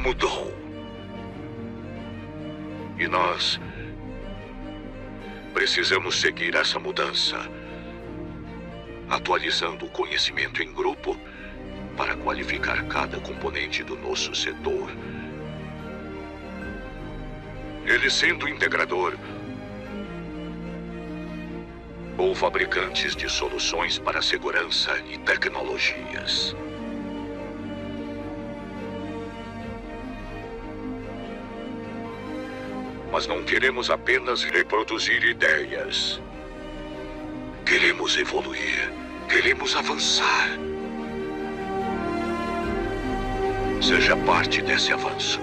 mudou. E nós precisamos seguir essa mudança, atualizando o conhecimento em grupo para qualificar cada componente do nosso setor. Ele sendo integrador ou fabricantes de soluções para segurança e tecnologias. Mas não queremos apenas reproduzir ideias. Queremos evoluir. Queremos avançar. Seja parte desse avanço.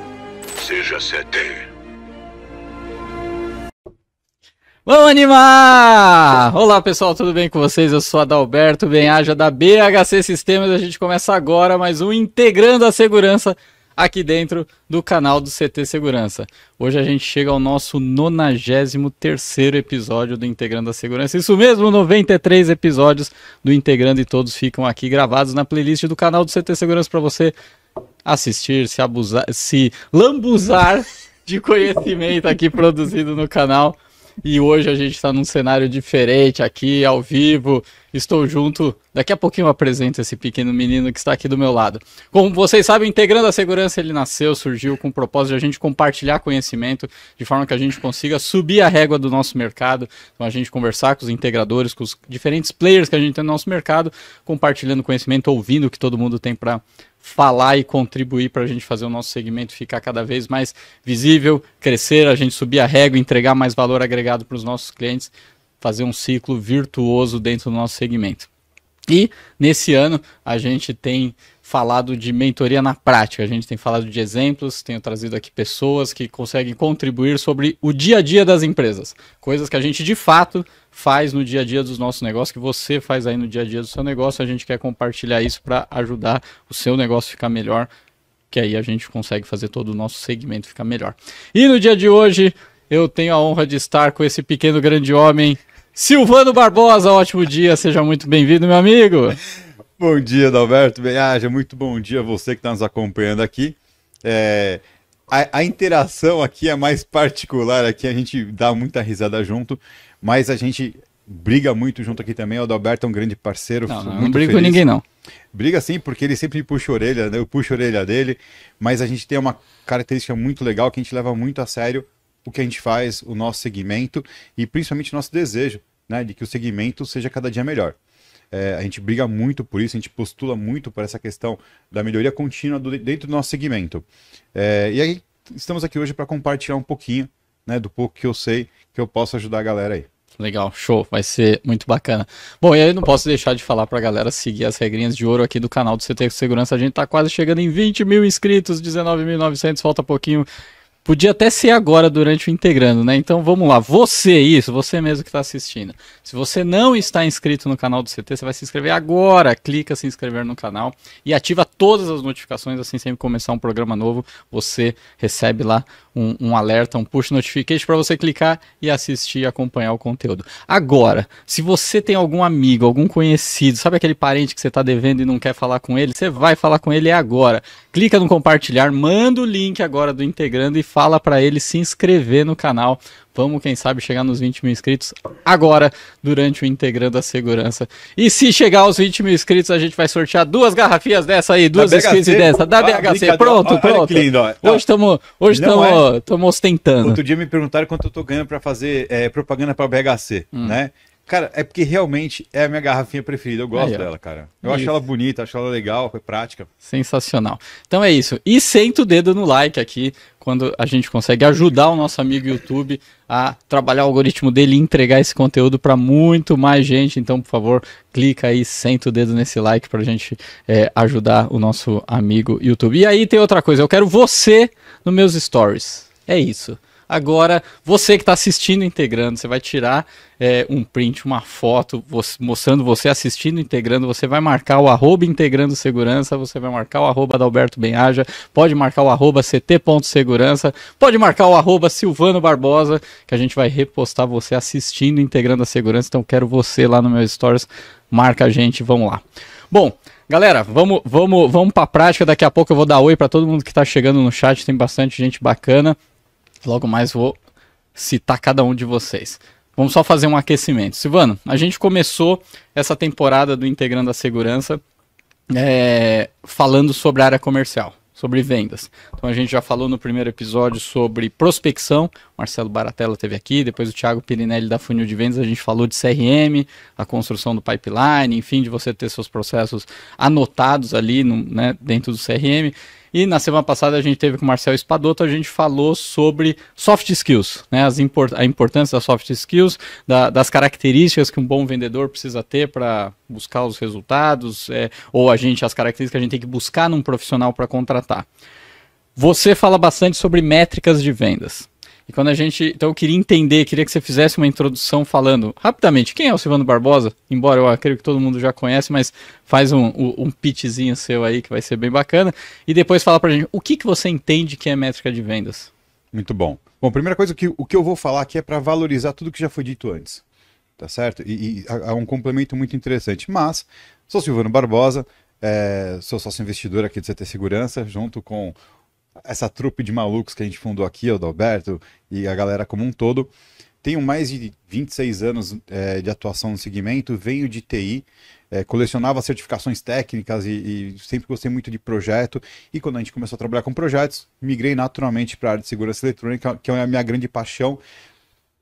Seja CT. Vamos animar! Olá pessoal, tudo bem com vocês? Eu sou Adalberto Benhaja da BHC Sistemas. A gente começa agora mais um Integrando a Segurança aqui dentro do canal do CT Segurança. Hoje a gente chega ao nosso 93º episódio do Integrando a Segurança. Isso mesmo, 93 episódios do Integrando e todos ficam aqui gravados na playlist do canal do CT Segurança para você assistir, se abusar, se lambuzar de conhecimento aqui produzido no canal. E hoje a gente está num cenário diferente aqui, ao vivo. Estou junto, daqui a pouquinho eu apresento esse pequeno menino que está aqui do meu lado. Como vocês sabem, Integrando a Segurança, ele nasceu, surgiu com o propósito de a gente compartilhar conhecimento, de forma que a gente consiga subir a régua do nosso mercado. Então a gente conversar com os integradores, com os diferentes players que a gente tem no nosso mercado, compartilhando conhecimento, ouvindo o que todo mundo tem para falar e contribuir para a gente fazer o nosso segmento ficar cada vez mais visível, crescer, a gente subir a régua, entregar mais valor agregado para os nossos clientes, fazer um ciclo virtuoso dentro do nosso segmento. E nesse ano a gente tem falado de mentoria na prática, a gente tem falado de exemplos, tenho trazido aqui pessoas que conseguem contribuir sobre o dia a dia das empresas, coisas que a gente de fato faz no dia a dia dos nossos negócios, que você faz aí no dia a dia do seu negócio. A gente quer compartilhar isso para ajudar o seu negócio a ficar melhor, que aí a gente consegue fazer todo o nosso segmento ficar melhor. E no dia de hoje eu tenho a honra de estar com esse pequeno grande homem, Silvano Barbosa. Ótimo dia, seja muito bem-vindo, meu amigo. Bom dia, Adalberto Benhaja, muito bom dia a você que está nos acompanhando aqui. A interação aqui é mais particular, aqui a gente dá muita risada junto, mas a gente briga muito junto aqui também. O Adalberto é um grande parceiro. Não brigo com ninguém, não. Briga sim, porque ele sempre me puxa a orelha, né? Eu puxo a orelha dele, mas a gente tem uma característica muito legal que a gente leva muito a sério o que a gente faz, o nosso segmento e principalmente o nosso desejo, né, de que o segmento seja cada dia melhor. A gente briga muito por isso, a gente postula muito por essa questão da melhoria contínua dentro do nosso segmento. E aí estamos aqui hoje para compartilhar um pouquinho, né, do pouco que eu sei, que eu posso ajudar a galera aí. Legal, show, vai ser muito bacana. Bom, e aí não posso deixar de falar pra galera seguir as regrinhas de ouro aqui do canal do CT Segurança. A gente tá quase chegando em 20 mil inscritos, 19.900, falta pouquinho. Podia até ser agora durante o Integrando, né? Então vamos lá, você mesmo que está assistindo. Se você não está inscrito no canal do CT, você vai se inscrever agora. Clica se inscrever no canal e ativa todas as notificações, assim sempre começar um programa novo, você recebe lá um alerta, um push notification para você clicar e assistir e acompanhar o conteúdo. Agora, se você tem algum amigo, algum conhecido, sabe aquele parente que você está devendo e não quer falar com ele, você vai falar com ele agora. Clica no compartilhar, manda o link agora do Integrando e fala para ele se inscrever no canal. Vamos, quem sabe, chegar nos 20 mil inscritos agora, durante o Integrando a Segurança. E se chegar aos 20 mil inscritos, a gente vai sortear 2 garrafinhas dessa aí, 2 skins dessa, da BHC. Pronto, pronto. Olha que lindo, ó. Hoje estamos ostentando. Outro dia me perguntaram quanto eu tô ganhando para fazer propaganda para BHC, né? Cara, é porque realmente é a minha garrafinha preferida. Eu gosto dela, cara. Eu acho ela bonita, acho ela legal, é prática. Sensacional. Então é isso. E senta o dedo no like aqui, quando a gente consegue ajudar o nosso amigo YouTube a trabalhar o algoritmo dele e entregar esse conteúdo para muito mais gente. Então, por favor, clica aí, senta o dedo nesse like para a gente ajudar o nosso amigo YouTube. E aí tem outra coisa, eu quero você nos meus stories. É isso. Agora, você que está assistindo Integrando, você vai tirar um print, uma foto mostrando você assistindo Integrando, você vai marcar o @Integrando Segurança, você vai marcar o @Adalberto Benhaja, pode marcar o @CT.segurança, pode marcar o @Silvano Barbosa, que a gente vai repostar você assistindo Integrando a Segurança. Então quero você lá no meu stories, marca a gente, vamos lá. Bom, Galera, vamos para a prática. Daqui a pouco eu vou dar oi para todo mundo que está chegando no chat. Tem bastante gente bacana. Logo mais vou citar cada um de vocês. Vamos só fazer um aquecimento. Silvano, a gente começou essa temporada do Integrando a Segurança falando sobre a área comercial, sobre vendas. Então a gente já falou no primeiro episódio sobre prospecção, o Marcelo Baratella esteve aqui, depois o Thiago Pirinelli da Funil de Vendas, a gente falou de CRM, a construção do pipeline, enfim, de você ter seus processos anotados ali dentro do CRM. E na semana passada a gente teve com o Marcelo Espadoto, a gente falou sobre soft skills, né? A importância das soft skills, das características que um bom vendedor precisa ter para buscar os resultados, ou as características que a gente tem que buscar num profissional para contratar. Você fala bastante sobre métricas de vendas. E então eu queria que você fizesse uma introdução falando rapidamente quem é o Silvano Barbosa, embora eu acredito que todo mundo já conhece, mas faz um pitchzinho seu aí que vai ser bem bacana, e depois fala pra gente o que você entende que é métrica de vendas. Muito bom. Bom, primeira coisa, o que eu vou falar aqui é para valorizar tudo que já foi dito antes, tá certo? E há um complemento muito interessante, mas sou Silvano Barbosa, sou sócio investidor aqui do CT Segurança, junto com essa trupe de malucos que a gente fundou aqui, o Adalberto e a galera como um todo. Tenho mais de 26 anos de atuação no segmento, venho de TI, colecionava certificações técnicas e sempre gostei muito de projeto. E quando a gente começou a trabalhar com projetos, migrei naturalmente para a área de segurança eletrônica, que é a minha grande paixão,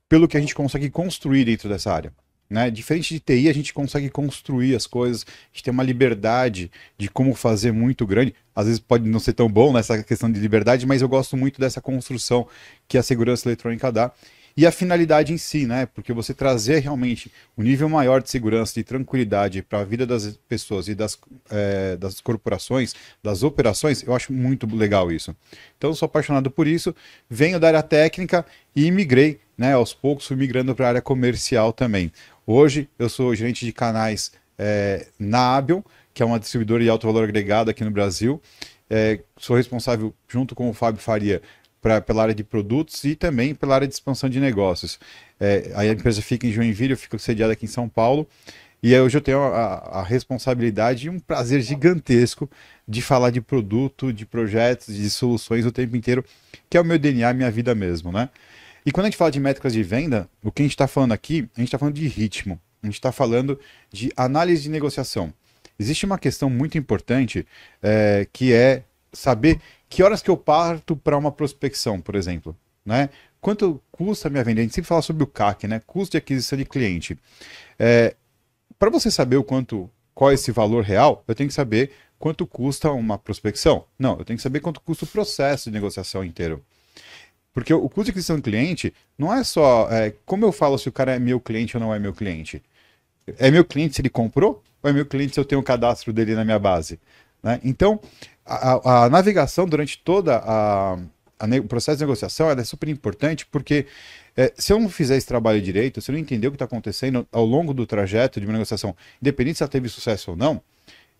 pelo que a gente consegue construir dentro dessa área. Né? Diferente de TI, a gente consegue construir as coisas, a gente tem uma liberdade de como fazer muito grande. Às vezes pode não ser tão bom nessa questão de liberdade, mas eu gosto muito dessa construção que a segurança eletrônica dá. E a finalidade em si, né? Porque você trazer realmente um nível maior de segurança, de tranquilidade para a vida das pessoas e das corporações, das operações, eu acho muito legal isso. Então eu sou apaixonado por isso, venho da área técnica e migrei, né? Aos poucos fui migrando para a área comercial também. Hoje eu sou gerente de canais na Abion, que é uma distribuidora de alto valor agregado aqui no Brasil. Sou responsável, junto com o Fábio Faria, pela área de produtos e também pela área de expansão de negócios. A empresa fica em Joinville, eu fico sediado aqui em São Paulo. E hoje eu tenho a responsabilidade e um prazer gigantesco de falar de produto, de projetos, de soluções o tempo inteiro, que é o meu DNA, minha vida mesmo, né? E quando a gente fala de métricas de venda, o que a gente está falando aqui, a gente está falando de ritmo, a gente está falando de análise de negociação. Existe uma questão muito importante que é saber que horas que eu parto para uma prospecção, por exemplo, né? Quanto custa a minha venda? A gente sempre fala sobre o CAC, né? Custo de aquisição de cliente. Para você saber qual é esse valor real, eu tenho que saber quanto custa uma prospecção. Não, eu tenho que saber quanto custa o processo de negociação inteiro. Porque o custo de aquisição de cliente não é só como eu falo se o cara é meu cliente ou não é meu cliente. É meu cliente se ele comprou ou é meu cliente se eu tenho o cadastro dele na minha base? Né? Então, a navegação durante todo o processo de negociação ela é super importante porque se eu não fizer esse trabalho direito, se eu não entender o que está acontecendo ao longo do trajeto de uma negociação, independente se ela teve sucesso ou não,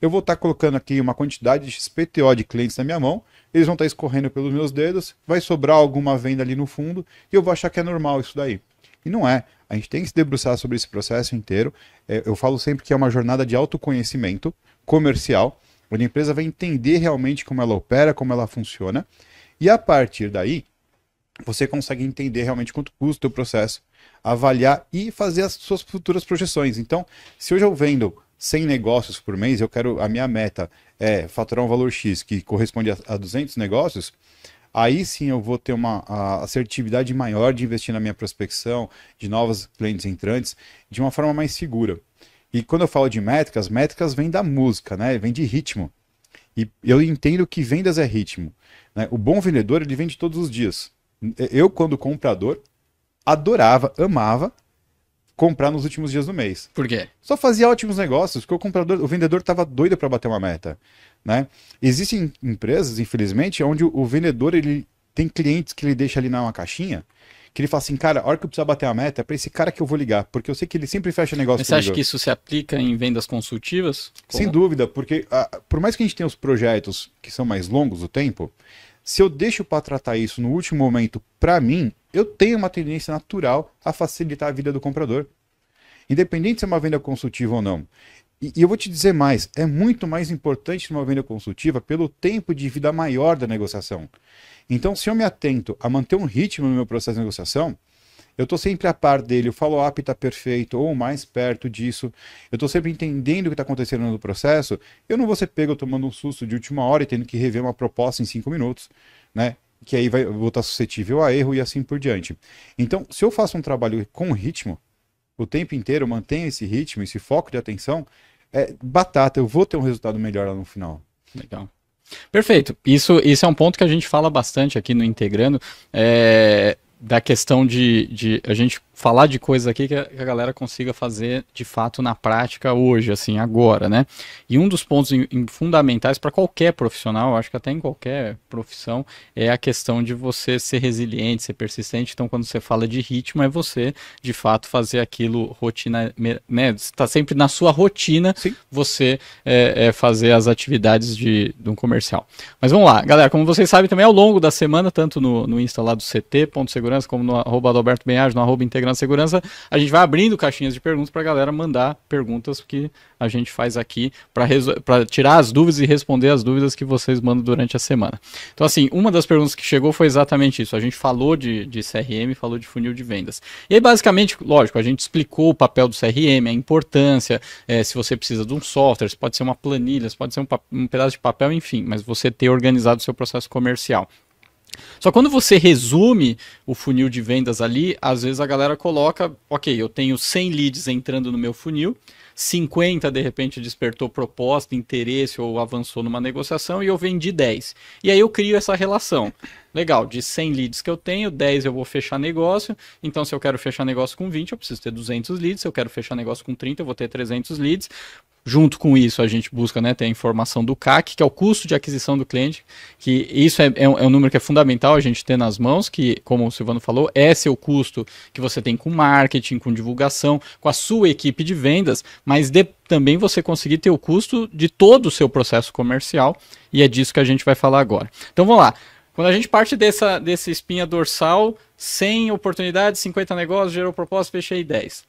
eu vou estar colocando aqui uma quantidade de XPTO de clientes na minha mão, eles vão estar escorrendo pelos meus dedos, vai sobrar alguma venda ali no fundo e eu vou achar que é normal isso daí. E não é. A gente tem que se debruçar sobre esse processo inteiro. Eu falo sempre que é uma jornada de autoconhecimento comercial, onde a empresa vai entender realmente como ela opera, como ela funciona, e a partir daí, você consegue entender realmente quanto custa o processo, avaliar e fazer as suas futuras projeções. Então, se hoje eu vendo 100 negócios por mês, a minha meta é faturar um valor X que corresponde a 200 negócios, aí sim eu vou ter uma assertividade maior de investir na minha prospecção, de novos clientes entrantes, de uma forma mais segura. E quando eu falo de métricas, métricas vêm da música, né? Vem de ritmo. E eu entendo que vendas é ritmo. Né? O bom vendedor, ele vende todos os dias. Eu, quando comprador, adorava, amava comprar nos últimos dias do mês. Por quê? Só fazia ótimos negócios, porque o vendedor estava doido para bater uma meta. Né? Existem empresas, infelizmente, onde o vendedor ele tem clientes que ele deixa ali numa caixinha, que ele fala assim, cara, a hora que eu precisar bater a meta é para esse cara que eu vou ligar, porque eu sei que ele sempre fecha negócio. Mas você acha que isso se aplica em vendas consultivas? Sem dúvida, porque por mais que a gente tenha os projetos que são mais longos do tempo, se eu deixo para tratar isso no último momento, para mim, eu tenho uma tendência natural a facilitar a vida do comprador. Independente se é uma venda consultiva ou não. E eu vou te dizer mais, é muito mais importante numa venda consultiva pelo tempo de vida maior da negociação. Então, se eu me atento a manter um ritmo no meu processo de negociação, eu estou sempre a par dele, o follow-up está perfeito ou mais perto disso, eu estou sempre entendendo o que está acontecendo no processo, eu não vou ser pego tomando um susto de última hora e tendo que rever uma proposta em 5 minutos, né? Que aí eu vou estar suscetível a erro e assim por diante. Então, se eu faço um trabalho com ritmo, o tempo inteiro, eu mantenho esse ritmo, esse foco de atenção, batata, eu vou ter um resultado melhor lá no final. Legal. Perfeito. Isso é um ponto que a gente fala bastante aqui no Integrando, da questão de a gente falar de coisas aqui que a galera consiga fazer de fato na prática hoje, assim, agora, né? E um dos pontos fundamentais para qualquer profissional, acho que até em qualquer profissão, é a questão de você ser resiliente, ser persistente. Então, quando você fala de ritmo, é você, de fato, fazer aquilo rotina, né? Está sempre na sua rotina. Sim. Você fazer as atividades de um comercial. Mas vamos lá, galera, como vocês sabem também, ao longo da semana, tanto no Insta lá do CT.segurança, como no @AdalbertoBenhage, no @Integrando Segurança, a gente vai abrindo caixinhas de perguntas para a galera mandar perguntas que a gente faz aqui para tirar as dúvidas e responder as dúvidas que vocês mandam durante a semana. Então, assim, uma das perguntas que chegou foi exatamente isso. A gente falou de CRM, falou de funil de vendas. E aí, basicamente, lógico, a gente explicou o papel do CRM, a importância, se você precisa de um software, se pode ser uma planilha, se pode ser um pedaço de papel, enfim, mas você ter organizado o seu processo comercial. Só quando você resume o funil de vendas ali, às vezes a galera coloca, ok, eu tenho 100 leads entrando no meu funil, 50 de repente despertou proposta, interesse ou avançou numa negociação e eu vendi 10. E aí eu crio essa relação. Legal, de 100 leads que eu tenho, 10 eu vou fechar negócio, então se eu quero fechar negócio com 20, eu preciso ter 200 leads, se eu quero fechar negócio com 30, eu vou ter 300 leads. Junto com isso, a gente busca, né, ter a informação do CAC, que é o custo de aquisição do cliente, que isso é um número que é fundamental a gente ter nas mãos, que, como o Silvano falou, é seu custo que você tem com marketing, com divulgação, com a sua equipe de vendas, mas também você conseguir ter o custo de todo o seu processo comercial, e é disso que a gente vai falar agora. Então vamos lá. Quando a gente parte desse espinha dorsal, 100 oportunidades, 50 negócios, gerou proposta, fechei 10.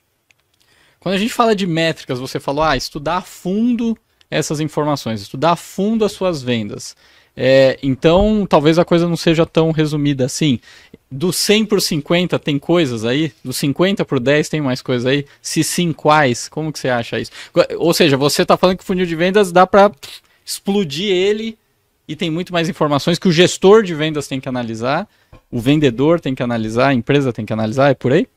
Quando a gente fala de métricas, você falou, estudar a fundo essas informações, estudar a fundo as suas vendas. Então, talvez a coisa não seja tão resumida assim. Do 100 por 50 tem coisas aí? Do 50 por 10 tem mais coisas aí? Se sim, quais? Como que você acha isso? Ou seja, você está falando que o funil de vendas dá para explodir ele e tem muito mais informações que o gestor de vendas tem que analisar, o vendedor tem que analisar, a empresa tem que analisar, é por aí?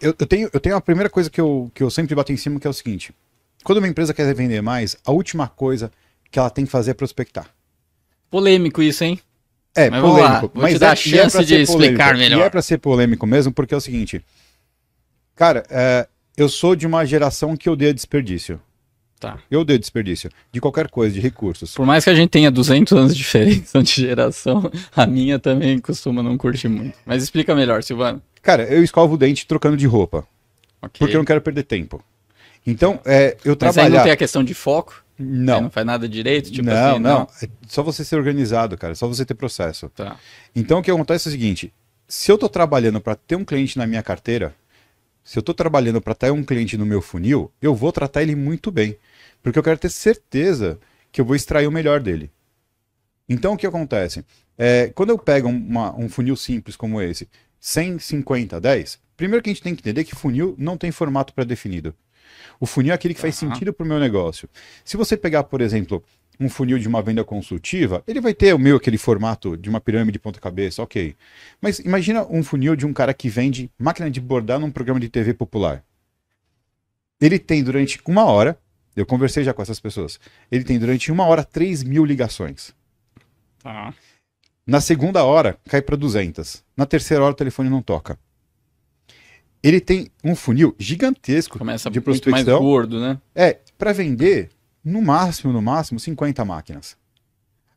Eu tenho a primeira coisa que eu sempre bato em cima, que é o seguinte. Quando uma empresa quer vender mais, a última coisa que ela tem que fazer é prospectar. Polêmico isso, hein? Mas polêmico. Vou te dar a chance de explicar melhor. E é para ser polêmico mesmo, porque é o seguinte. Cara, eu sou de uma geração que odeia desperdício. Tá. Eu odeio desperdício. De qualquer coisa, de recursos. Por mais que a gente tenha 200 anos de diferença de geração, a minha também costuma não curtir muito. Mas explica melhor, Silvano. Cara, eu escovo o dente trocando de roupa. Okay. Porque eu não quero perder tempo. Então, eu trabalhar... Mas aí não tem a questão de foco? Não. Aí não faz nada direito? Tipo não, assim, não. É só você ser organizado, cara. Só você ter processo. Tá. Então, o que acontece é o seguinte. Se eu tô trabalhando para ter um cliente na minha carteira, se eu tô trabalhando para ter um cliente no meu funil, eu vou tratar ele muito bem. Porque eu quero ter certeza que eu vou extrair o melhor dele. Então, o que acontece? Quando eu pego um funil simples como esse, 100, 50, 10, primeiro que a gente tem que entender que funil não tem formato pré-definido. O funil é aquele que faz sentido para o meu negócio. Se você pegar, por exemplo, um funil de uma venda consultiva, ele vai ter aquele formato de uma pirâmide de ponta-cabeça, ok. Mas imagina um funil de um cara que vende máquina de bordar num programa de TV popular. Ele tem durante 1 hora, eu conversei já com essas pessoas, ele tem durante 1 hora 3.000 ligações. Tá. Na segunda hora, cai para 200. Na terceira hora, o telefone não toca. Ele tem um funil gigantesco de prospecção. Mais gordo, né? Para vender, no máximo, 50 máquinas.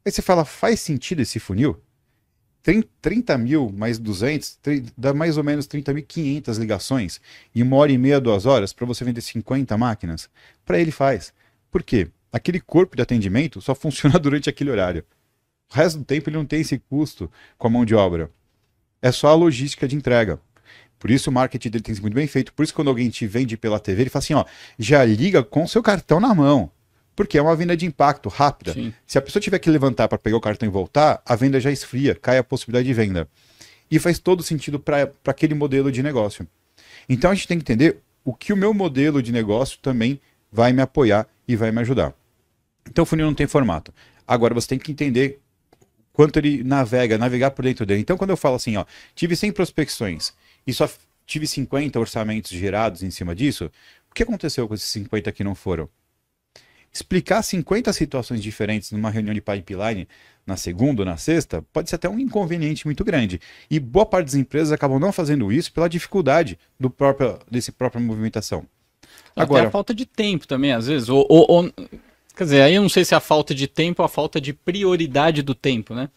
Aí você fala, faz sentido esse funil? 30 mil mais 200, dá mais ou menos 30.500 ligações em 1h30, 2 horas, para você vender 50 máquinas? Para ele faz. Por quê? Aquele corpo de atendimento só funciona durante aquele horário. O resto do tempo ele não tem esse custo com a mão de obra. É só a logística de entrega. Por isso o marketing dele tem que ser muito bem feito. Por isso quando alguém te vende pela TV, ele fala assim, ó, já liga com o seu cartão na mão. Porque é uma venda de impacto, rápida. Sim. Se a pessoa tiver que levantar para pegar o cartão e voltar, a venda já esfria, cai a possibilidade de venda. E faz todo sentido para aquele modelo de negócio. Então a gente tem que entender o que o meu modelo de negócio também vai me apoiar e vai me ajudar. Então o funil não tem formato. Agora você tem que entender quanto ele navegar por dentro dele. Então quando eu falo assim, ó, tive 100 prospecções e só tive 50 orçamentos gerados em cima disso, o que aconteceu com esses 50 que não foram? Explicar 50 situações diferentes numa reunião de pipeline na segunda ou na sexta pode ser até um inconveniente muito grande. E boa parte das empresas acabam não fazendo isso pela dificuldade desse própria movimentação. Agora, até a falta de tempo também, às vezes. Quer dizer, aí eu não sei se é a falta de tempo ou a falta de prioridade do tempo, né?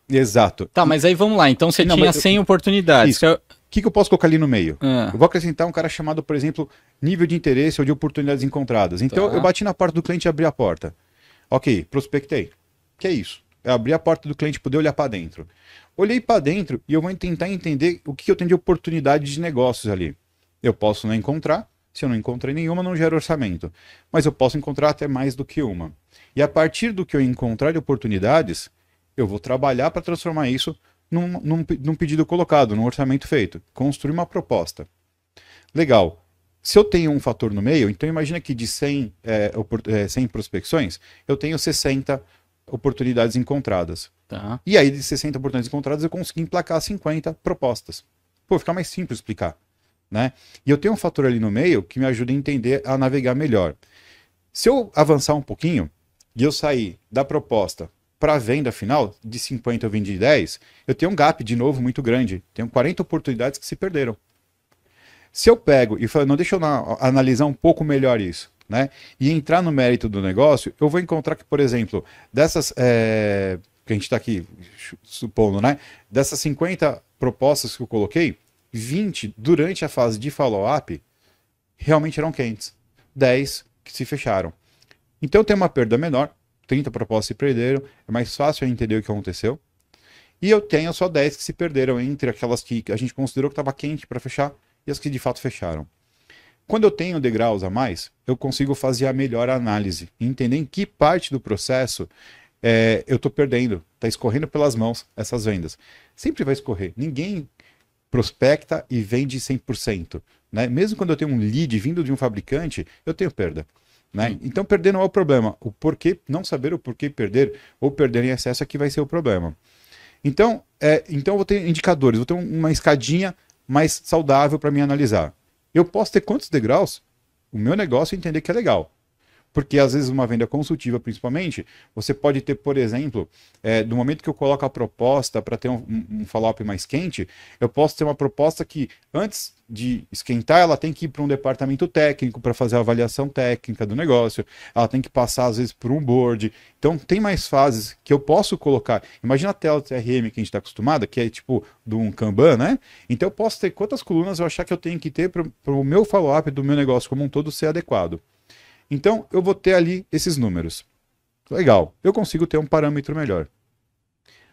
Exato. Tá, mas aí vamos lá. Então você tinha 100 oportunidades. Isso. O que eu posso colocar ali no meio? Ah. Eu vou acrescentar um cara chamado, por exemplo, nível de interesse ou de oportunidades encontradas. Então, eu bati na porta do cliente e abri a porta. Ok, prospectei. Que é isso? Eu abri a porta do cliente e poder olhar para dentro. Olhei para dentro e eu vou tentar entender o que eu tenho de oportunidade de negócios ali. Eu posso não encontrar. Se eu não encontrei nenhuma, não gera orçamento. Mas eu posso encontrar até mais do que uma. E a partir do que eu encontrar de oportunidades, eu vou trabalhar para transformar isso num pedido colocado, num orçamento feito. Construir uma proposta. Legal. Se eu tenho um fator no meio, então imagina que de 100 prospecções, eu tenho 60 oportunidades encontradas. Tá. E aí, de 60 oportunidades encontradas, eu consegui emplacar 50 propostas. Pô, fica mais simples explicar. Né? E eu tenho um fator ali no meio que me ajuda a entender, a navegar melhor. Se eu avançar um pouquinho e eu sair da proposta para a venda final, de 50 eu vendi 10, eu tenho um gap de novo muito grande. Tenho 40 oportunidades que se perderam. Se eu pego e falo, não, deixa eu analisar um pouco melhor isso, né? E entrar no mérito do negócio, eu vou encontrar que, por exemplo, dessas que a gente está aqui supondo, né? Dessas 50 propostas que eu coloquei, 20 durante a fase de follow-up realmente eram quentes. 10 que se fecharam. Então eu tenho uma perda menor, 30 propostas se perderam, é mais fácil eu entender o que aconteceu. E eu tenho só 10 que se perderam entre aquelas que a gente considerou que estava quente para fechar e as que de fato fecharam. Quando eu tenho degraus a mais, eu consigo fazer a melhor análise, entender em que parte do processo eu estou perdendo, está escorrendo pelas mãos essas vendas. Sempre vai escorrer. Ninguém prospecta e vende 100%. Né? Mesmo quando eu tenho um lead vindo de um fabricante, eu tenho perda. Né? Então perder não é o problema. O porquê, não saber o porquê perder ou perder em excesso é que vai ser o problema. Então eu vou ter indicadores, vou ter uma escadinha mais saudável para me analisar. Eu posso ter quantos degraus? O meu negócio é entender que é legal. Porque às vezes uma venda consultiva, principalmente, você pode ter, por exemplo, do momento que eu coloco a proposta para ter um follow-up mais quente, eu posso ter uma proposta que antes de esquentar, ela tem que ir para um departamento técnico para fazer a avaliação técnica do negócio, ela tem que passar às vezes por um board. Então tem mais fases que eu posso colocar. Imagina a tela do CRM que a gente está acostumado, que é tipo de um Kanban, né? Então eu posso ter quantas colunas eu achar que eu tenho que ter para o meu follow-up do meu negócio como um todo ser adequado. Então, eu vou ter ali esses números. Legal, eu consigo ter um parâmetro melhor.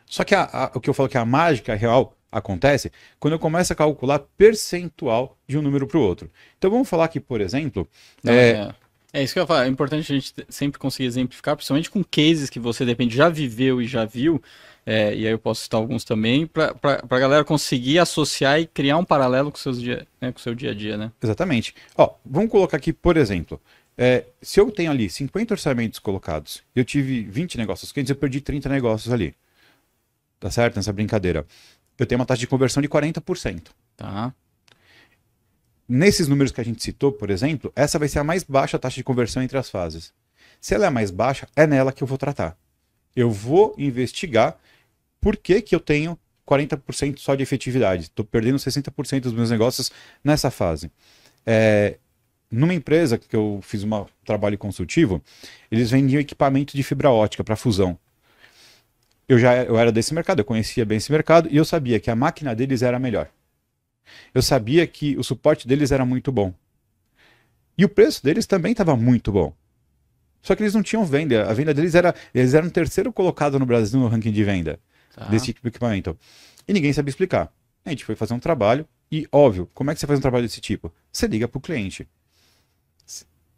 Só que o que eu falo que a mágica real acontece quando eu começo a calcular percentual de um número para o outro. Então, vamos falar aqui, por exemplo... É isso que eu ia falar. É importante a gente sempre conseguir exemplificar, principalmente com cases que você, de repente, já viveu e já viu, e aí eu posso citar alguns também, para a galera conseguir associar e criar um paralelo com o seu dia a dia, né? Exatamente. Ó, vamos colocar aqui, por exemplo... se eu tenho ali 50 orçamentos colocados, eu tive 20 negócios quentes, eu perdi 30 negócios ali. Tá certo? Nessa brincadeira. Eu tenho uma taxa de conversão de 40%. Tá. Nesses números que a gente citou, por exemplo, essa vai ser a mais baixa taxa de conversão entre as fases. Se ela é a mais baixa, é nela que eu vou tratar. Eu vou investigar por que eu tenho 40% só de efetividade. Estou perdendo 60% dos meus negócios nessa fase. Numa empresa que eu fiz um trabalho consultivo, eles vendiam equipamento de fibra ótica para fusão. Eu era desse mercado, eu conhecia bem esse mercado e eu sabia que a máquina deles era melhor. Eu sabia que o suporte deles era muito bom. E o preço deles também estava muito bom. Só que eles não tinham venda. A venda deles eles eram o terceiro colocado no Brasil no ranking de venda desse tipo de equipamento. E ninguém sabia explicar. A gente foi fazer um trabalho e, óbvio, como é que você faz um trabalho desse tipo? Você liga para o cliente.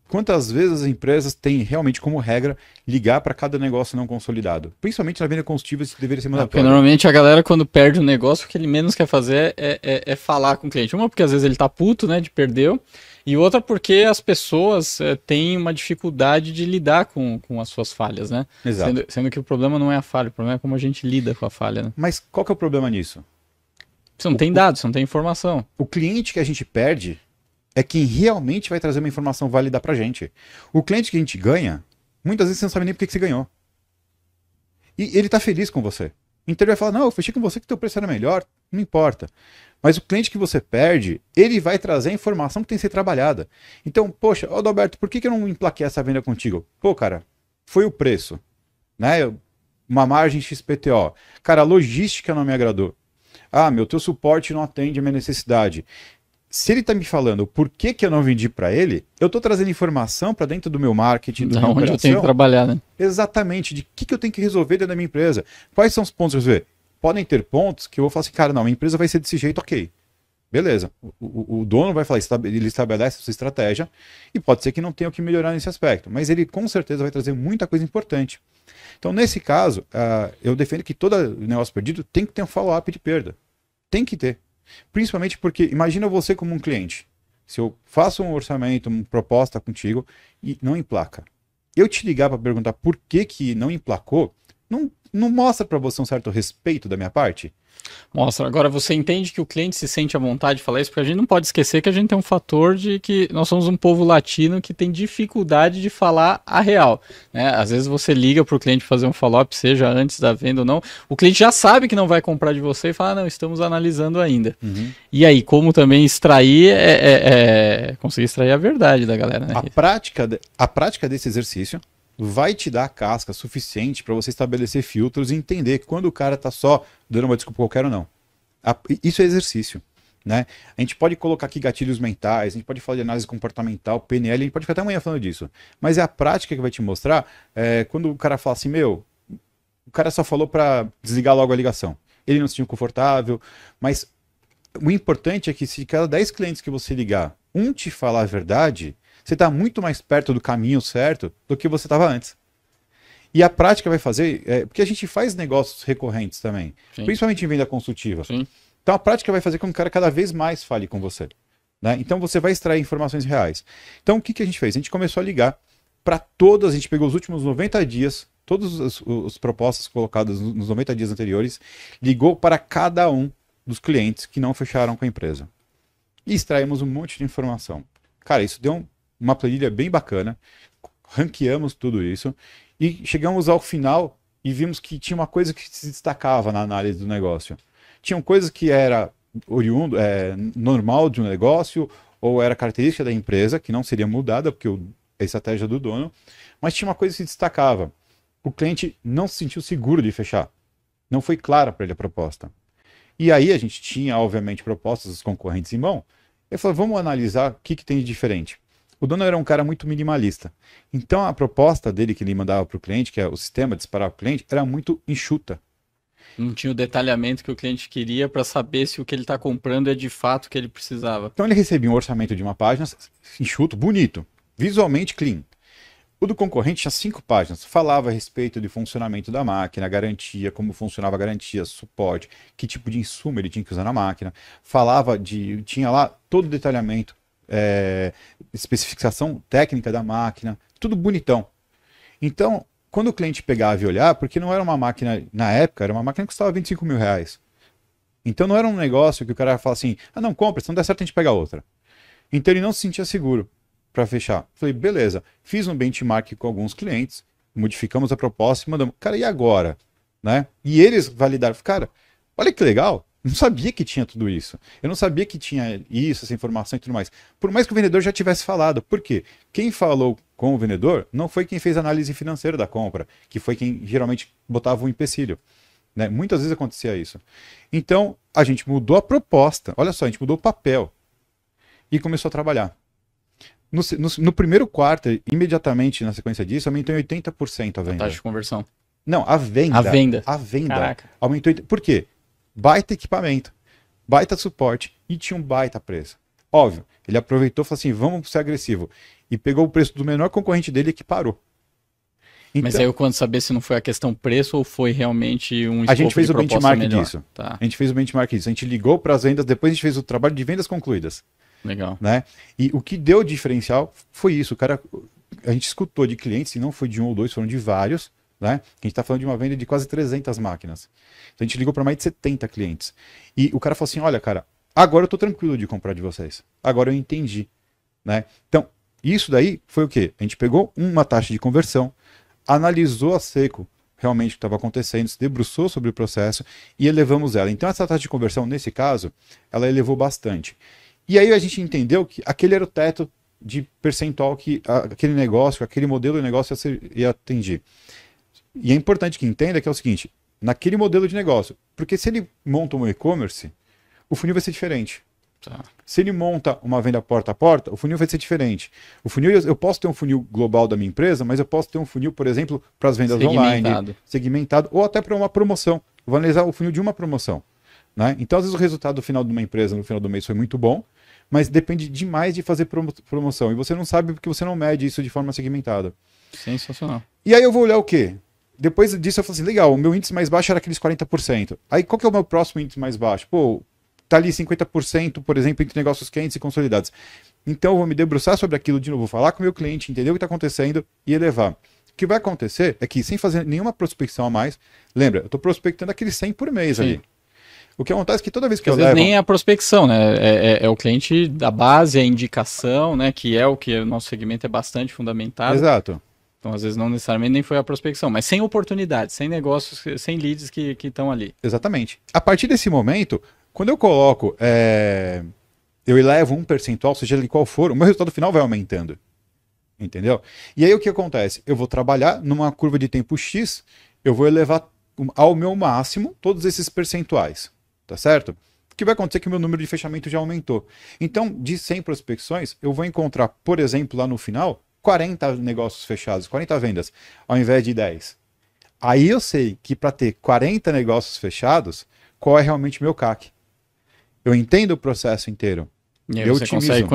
Quantas vezes as empresas têm realmente como regra ligar para cada negócio não consolidado? Principalmente na venda consultiva, isso deveria ser Porque mandatório. normalmente a galera, quando perde um negócio, o que ele menos quer fazer é falar com o cliente. Uma, porque às vezes ele tá puto, né, de perdeu. E outra, porque as pessoas têm uma dificuldade de lidar com as suas falhas, né? Exato. Sendo que o problema não é a falha, o problema é como a gente lida com a falha, né? Mas qual que é o problema nisso? Você não tem dados, você não tem informação. O cliente que a gente perde é quem realmente vai trazer uma informação válida pra gente. O cliente que a gente ganha, muitas vezes você não sabe nem por que você ganhou. E ele tá feliz com você. Então ele vai falar, não, eu fechei com você que teu preço era melhor, não importa. Mas o cliente que você perde, ele vai trazer a informação que tem que ser trabalhada. Então, poxa, Adalberto, por que eu não emplaquei essa venda contigo? Pô, cara, foi o preço, né? Uma margem XPTO. Cara, a logística não me agradou. Ah, teu suporte não atende a minha necessidade. Se ele está me falando por que eu não vendi para ele, eu estou trazendo informação para dentro do meu marketing, do meu Onde eu tenho que trabalhar, né? Exatamente, de que eu tenho que resolver dentro da minha empresa. Quais são os pontos a resolver? Podem ter pontos que eu vou falar assim, cara, não, minha empresa vai ser desse jeito, ok. Beleza. O dono vai falar, ele estabelece essa estratégia e pode ser que não tenha o que melhorar nesse aspecto, mas ele com certeza vai trazer muita coisa importante. Então, nesse caso, eu defendo que todo negócio perdido tem que ter um follow-up de perda. Tem que ter. Principalmente porque, imagina você como um cliente. Se eu faço um orçamento, uma proposta contigo e não emplaca. Eu te ligar para perguntar por que não emplacou, não mostra para você um certo respeito da minha parte? Mostra. Agora, você entende que o cliente se sente à vontade de falar isso? Porque a gente não pode esquecer que a gente tem um fator de que nós somos um povo latino que tem dificuldade de falar a real, né? Às vezes você liga para o cliente fazer um follow-up, seja antes da venda ou não, o cliente já sabe que não vai comprar de você e fala, não, estamos analisando ainda. Uhum. E aí, como também extrair, conseguir extrair a verdade da galera, né? A prática desse exercício vai te dar a casca suficiente para você estabelecer filtros e entender quando o cara está só dando uma desculpa qualquer ou não. Isso é exercício, né? A gente pode colocar aqui gatilhos mentais, a gente pode falar de análise comportamental, PNL, a gente pode ficar até amanhã falando disso. Mas é a prática que vai te mostrar quando o cara fala assim, o cara só falou para desligar logo a ligação. Ele não se sentiu confortável, mas o importante é que se cada 10 clientes que você ligar, um te falar a verdade, você está muito mais perto do caminho certo do que você estava antes. E a prática vai fazer, porque a gente faz negócios recorrentes também, Sim. Principalmente em venda consultiva. Sim. Então a prática vai fazer com que o cara cada vez mais fale com você, né? Então você vai extrair informações reais. Então o que a gente fez? A gente começou a ligar para todas, a gente pegou os últimos 90 dias, todas as propostas colocadas nos 90 dias anteriores, ligou para cada um dos clientes que não fecharam com a empresa. E extraímos um monte de informação. Cara, isso deu uma planilha bem bacana, ranqueamos tudo isso e chegamos ao final e vimos que tinha uma coisa que se destacava na análise do negócio. Tinham coisas que era oriundo, normal de um negócio ou era característica da empresa, que não seria mudada porque a estratégia do dono, mas tinha uma coisa que se destacava. O cliente não se sentiu seguro de fechar. Não foi clara para ele a proposta. E aí a gente tinha, obviamente, propostas dos concorrentes em mão. Eu falei, vamos analisar o que tem de diferente. O dono era um cara muito minimalista. Então a proposta dele que ele mandava para o cliente, que é o sistema de disparar para o cliente, era muito enxuta. Não tinha o detalhamento que o cliente queria para saber se o que ele está comprando é de fato o que ele precisava. Então ele recebia um orçamento de uma página enxuto, bonito, visualmente clean. O do concorrente tinha 5 páginas, falava a respeito do funcionamento da máquina, garantia, como funcionava a garantia, suporte, que tipo de insumo ele tinha que usar na máquina, tinha lá todo o detalhamento, especificação técnica da máquina, tudo bonitão. Então, quando o cliente pegava e olhava, porque não era uma máquina, na época, era uma máquina que custava 25 mil reais. Então não era um negócio que o cara ia falar assim, não, compra, se não der certo a gente pega outra. Então ele não se sentia seguro para fechar. Falei, beleza, fiz um benchmark com alguns clientes, modificamos a proposta e mandamos, cara, e agora? Né? E eles validaram, cara, olha que legal, não sabia que tinha tudo isso. Eu não sabia que tinha isso, essa informação e tudo mais. Por mais que o vendedor já tivesse falado. Por quê? Quem falou com o vendedor não foi quem fez a análise financeira da compra, que foi quem geralmente botava um empecilho. Né? Muitas vezes acontecia isso. Então, a gente mudou a proposta. Olha só, a gente mudou o papel. E começou a trabalhar. No primeiro quarto, imediatamente na sequência disso, aumentou em 80% a venda. Taxa de conversão. Não, a venda. A venda. A venda. Caraca. Aumentou. Por quê? Baita equipamento. baita suporte e tinha um baita preço. Óbvio, ele aproveitou e falou assim, vamos ser agressivo. E pegou o preço do menor concorrente dele e que parou. Mas aí eu quando saber se não foi a questão preço ou foi realmente um escopo a gente fez de o proposta benchmark melhor. disso. Tá. A gente fez o benchmark disso. A gente ligou para as vendas, depois a gente fez o trabalho de vendas concluídas. Legal. Né? E o que deu diferencial foi isso. O cara, a gente escutou de clientes, e não foi de um ou dois, foram de vários. Né? A gente está falando de uma venda de quase 300 máquinas. Então a gente ligou para mais de 70 clientes. E o cara falou assim, olha, cara, agora eu estou tranquilo de comprar de vocês. Agora eu entendi. Né? Então, isso daí foi o quê? A gente pegou uma taxa de conversão, analisou a seco realmente o que estava acontecendo, se debruçou sobre o processo e elevamos ela. Então essa taxa de conversão, nesse caso, ela elevou bastante. E aí a gente entendeu que aquele era o teto de percentual que aquele negócio, aquele modelo de negócio ia atingir. E é importante que entenda que é o seguinte, naquele modelo de negócio, porque se ele monta um e-commerce, o funil vai ser diferente. Tá. Se ele monta uma venda porta a porta, o funil vai ser diferente. O funil, eu posso ter um funil global da minha empresa, mas eu posso ter um funil, por exemplo, para as vendas online, segmentado, ou até para uma promoção. Eu vou analisar o funil de uma promoção. Né? Então, às vezes, o resultado final de uma empresa no final do mês foi muito bom, mas depende demais de fazer promoção. E você não sabe porque você não mede isso de forma segmentada. Sensacional. E aí eu vou olhar o quê? Depois disso eu falei assim, legal, o meu índice mais baixo era aqueles 40%. Aí qual que é o meu próximo índice mais baixo? Pô, tá ali 50%, por exemplo, entre negócios quentes e consolidados. Então eu vou me debruçar sobre aquilo de novo, vou falar com o meu cliente, entender o que está acontecendo e elevar. O que vai acontecer é que sem fazer nenhuma prospecção a mais, lembra, eu estou prospectando aqueles 100 por mês. Sim. Ali. O que acontece é que toda vez que às vezes nem é a prospecção, né? É o cliente da base, a indicação, né? Que é o que o nosso segmento é bastante fundamentado. Exato. Então, às vezes, não necessariamente nem foi a prospecção, mas sem oportunidades, sem negócios, sem leads que estão ali. Exatamente. A partir desse momento, quando eu coloco, eu elevo um percentual, seja ele qual for, o meu resultado final vai aumentando. Entendeu? E aí o que acontece? Eu vou trabalhar numa curva de tempo X, eu vou elevar ao meu máximo todos esses percentuais. Tá certo? O que vai acontecer é que o meu número de fechamento já aumentou. Então, de 100 prospecções, eu vou encontrar, por exemplo, lá no final, 40 negócios fechados, 40 vendas, ao invés de 10. Aí eu sei que para ter 40 negócios fechados, qual é realmente o meu CAC? Eu entendo o processo inteiro. E aí você consegue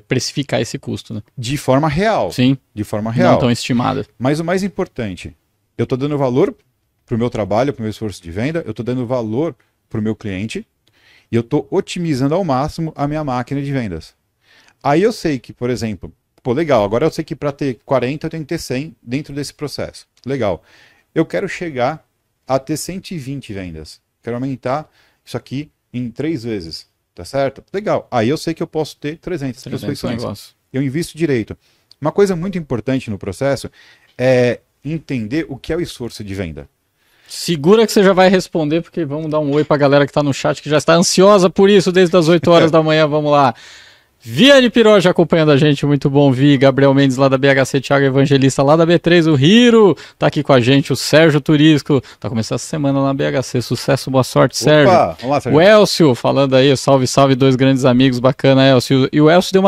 precificar esse custo, né? De forma real. Sim. De forma real. Não tão estimada. Mas o mais importante, eu estou dando valor para o meu trabalho, para o meu esforço de venda, eu estou dando valor para o meu cliente e eu estou otimizando ao máximo a minha máquina de vendas. Aí eu sei que, por exemplo, pô, legal, agora eu sei que para ter 40 eu tenho que ter 100 dentro desse processo. Legal. Eu quero chegar a ter 120 vendas. Quero aumentar isso aqui em 3 vezes. Tá certo? Legal. Aí eu sei que eu posso ter 300 prospecções. Eu invisto direito. Uma coisa muito importante no processo é entender o que é o esforço de venda. Segura que você já vai responder, porque vamos dar um oi pra galera que tá no chat, que já está ansiosa por isso desde as 8 horas da manhã. Vamos lá. Viane Piroja acompanhando a gente, muito bom, Vi. Gabriel Mendes lá da BHC, Thiago Evangelista lá da B3, o Hiro tá aqui com a gente, o Sérgio Turisco, tá começando essa semana lá na BHC, sucesso, boa sorte, Sérgio. Opa, vamos lá, Sérgio. O Elcio falando aí, salve, salve, 2 grandes amigos, bacana, Elcio. E o Elcio deu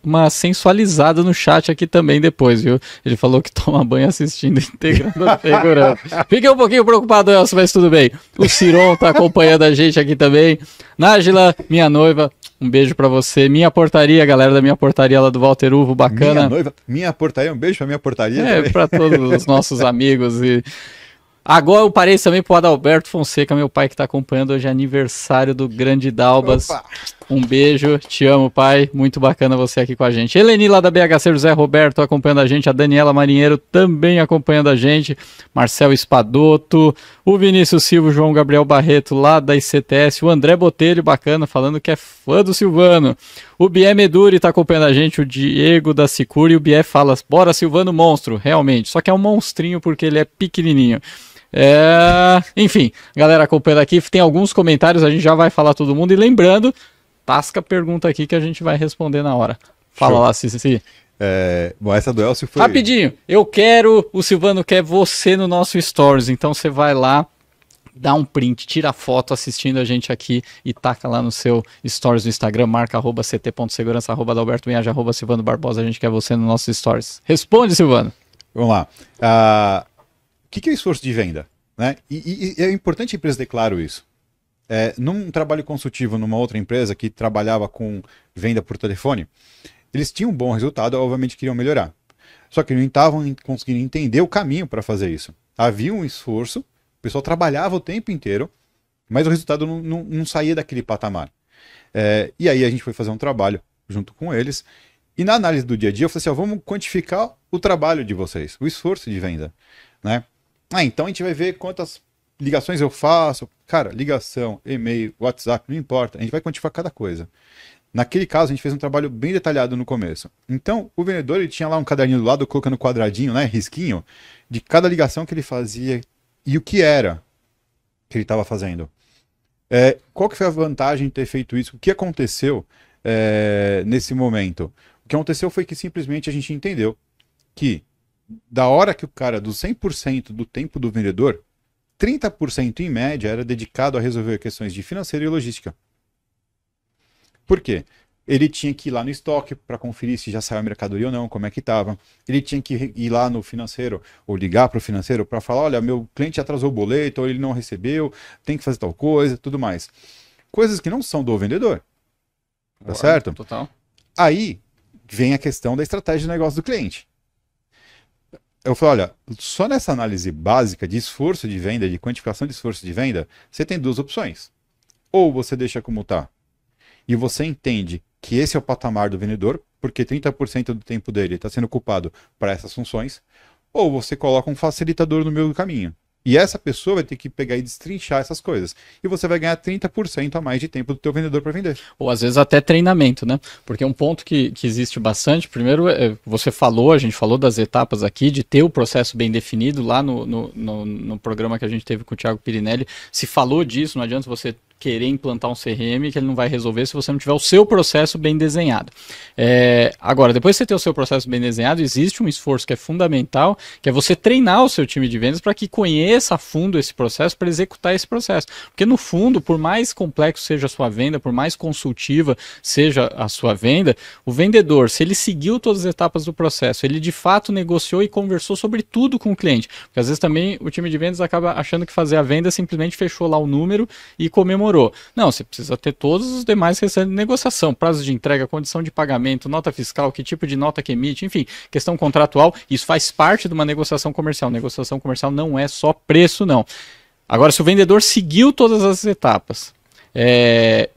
uma sensualizada no chat aqui também depois, viu? Ele falou que toma banho assistindo, integrando a segurança. Fiquei um pouquinho preocupado, Elcio, mas tudo bem. O Ciron tá acompanhando a gente aqui também. Nájila, minha noiva, um beijo pra você. Minha portaria, galera da minha portaria lá do Walter Uvo, bacana. Minha noiva, minha portaria, um beijo pra minha portaria. É, pra todos os nossos amigos. E agora eu parei também pro Adalberto Fonseca, meu pai que tá acompanhando hoje, aniversário do grande Dalbas. Opa. Um beijo, te amo, pai. Muito bacana você aqui com a gente. Eleni lá da BHC, José Roberto acompanhando a gente. A Daniela Marinheiro também acompanhando a gente. Marcel Espadoto. O Vinícius Silva, João Gabriel Barreto lá da ICTS. O André Botelho, bacana, falando que é fã do Silvano. O Bié Meduri tá acompanhando a gente. O Diego da Sicuri. E o Bié fala, bora Silvano monstro. Realmente, só que é um monstrinho porque ele é pequenininho. Enfim, galera acompanhando aqui. Tem alguns comentários, a gente já vai falar todo mundo. E lembrando... Tasca pergunta aqui que a gente vai responder na hora. Fala lá, Cici. Bom, essa do Elcio foi... Rapidinho, o Silvano quer você no nosso Stories, então você vai lá, dá um print, tira a foto assistindo a gente aqui e taca lá no seu Stories do Instagram, marca @ct.segurança, @Adalberto Minhage, @Silvano Barbosa, a gente quer você no nosso Stories. Responde, Silvano. Vamos lá. O que é o esforço de venda? Né? E é importante a empresa ter claro isso. num trabalho consultivo numa outra empresa que trabalhava com venda por telefone, eles tinham um bom resultado, obviamente queriam melhorar. Só que não estavam conseguindo entender o caminho para fazer isso. Havia um esforço, o pessoal trabalhava o tempo inteiro, mas o resultado não saía daquele patamar. E aí a gente foi fazer um trabalho junto com eles, e na análise do dia a dia eu falei assim, vamos quantificar o trabalho de vocês, o esforço de venda, né? Então a gente vai ver quantas ligações eu faço. Cara, ligação, e-mail, WhatsApp, não importa, a gente vai quantificar cada coisa. Naquele caso, a gente fez um trabalho bem detalhado no começo. Então, o vendedor ele tinha lá um caderninho do lado, colocando quadradinho, né, risquinho, de cada ligação que ele fazia e o que era que ele estava fazendo. Qual que foi a vantagem de ter feito isso? O que aconteceu nesse momento? O que aconteceu foi que simplesmente a gente entendeu que da hora que o cara, do 100% do tempo do vendedor, 30% em média era dedicado a resolver questões de financeiro e logística. Por quê? Ele tinha que ir lá no estoque para conferir se já saiu a mercadoria ou não, como é que estava. Ele tinha que ir lá no financeiro ou ligar para o financeiro para falar, olha, meu cliente atrasou o boleto ou ele não recebeu, tem que fazer tal coisa, tudo mais. Coisas que não são do vendedor. Tá certo? Total. Aí vem a questão da estratégia de negócio do cliente. Eu falo, olha, só nessa análise básica de esforço de venda, de quantificação de esforço de venda, você tem duas opções. Ou você deixa como está, e você entende que esse é o patamar do vendedor, porque 30% do tempo dele está sendo ocupado para essas funções, ou você coloca um facilitador no meio do caminho. E essa pessoa vai ter que pegar e destrinchar essas coisas. E você vai ganhar 30% a mais de tempo do teu vendedor para vender. Ou às vezes até treinamento, né? Porque um ponto que existe bastante, primeiro, você falou, a gente falou das etapas aqui, de ter o processo bem definido lá no programa que a gente teve com o Thiago Pirinelli. Se falou disso, não adianta você querer implantar um CRM que ele não vai resolver se você não tiver o seu processo bem desenhado. Agora, depois de você ter o seu processo bem desenhado, existe um esforço que é fundamental, que é você treinar o seu time de vendas para que conheça a fundo esse processo, para executar esse processo. Porque no fundo, por mais complexo seja a sua venda, por mais consultiva seja a sua venda, o vendedor, se ele seguiu todas as etapas do processo, ele de fato negociou e conversou sobre tudo com o cliente. Porque às vezes também o time de vendas acaba achando que fazer a venda simplesmente fechou lá o número e comemorou. Não, você precisa ter todos os demais receitos de negociação, prazo de entrega, condição de pagamento, nota fiscal, que tipo de nota que emite, enfim, questão contratual, isso faz parte de uma negociação comercial. Negociação comercial não é só preço, não. Agora, se o vendedor seguiu todas as etapas,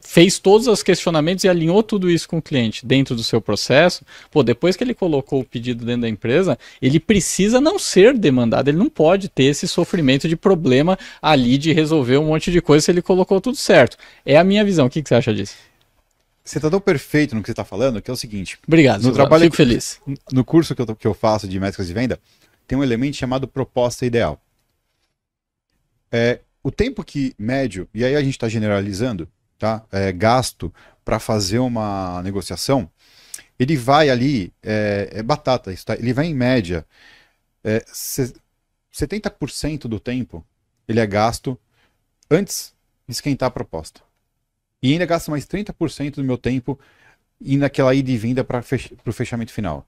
fez todos os questionamentos e alinhou tudo isso com o cliente dentro do seu processo, depois que ele colocou o pedido dentro da empresa, ele precisa não ser demandado, ele não pode ter esse sofrimento de problema ali de resolver um monte de coisa se ele colocou tudo certo. É a minha visão. O que você acha disso? Você está tão perfeito no que você está falando, que é o seguinte. Obrigado, no trabalho, fico feliz. No curso que eu faço de métricas de venda, tem um elemento chamado proposta ideal. O tempo que médio, e aí a gente está generalizando, tá? Gasto para fazer uma negociação, ele vai ali, batata, ele vai em média, 70% do tempo ele é gasto antes de esquentar a proposta. E ainda gasto mais 30% do meu tempo indo naquela ida e vinda para o fechamento final.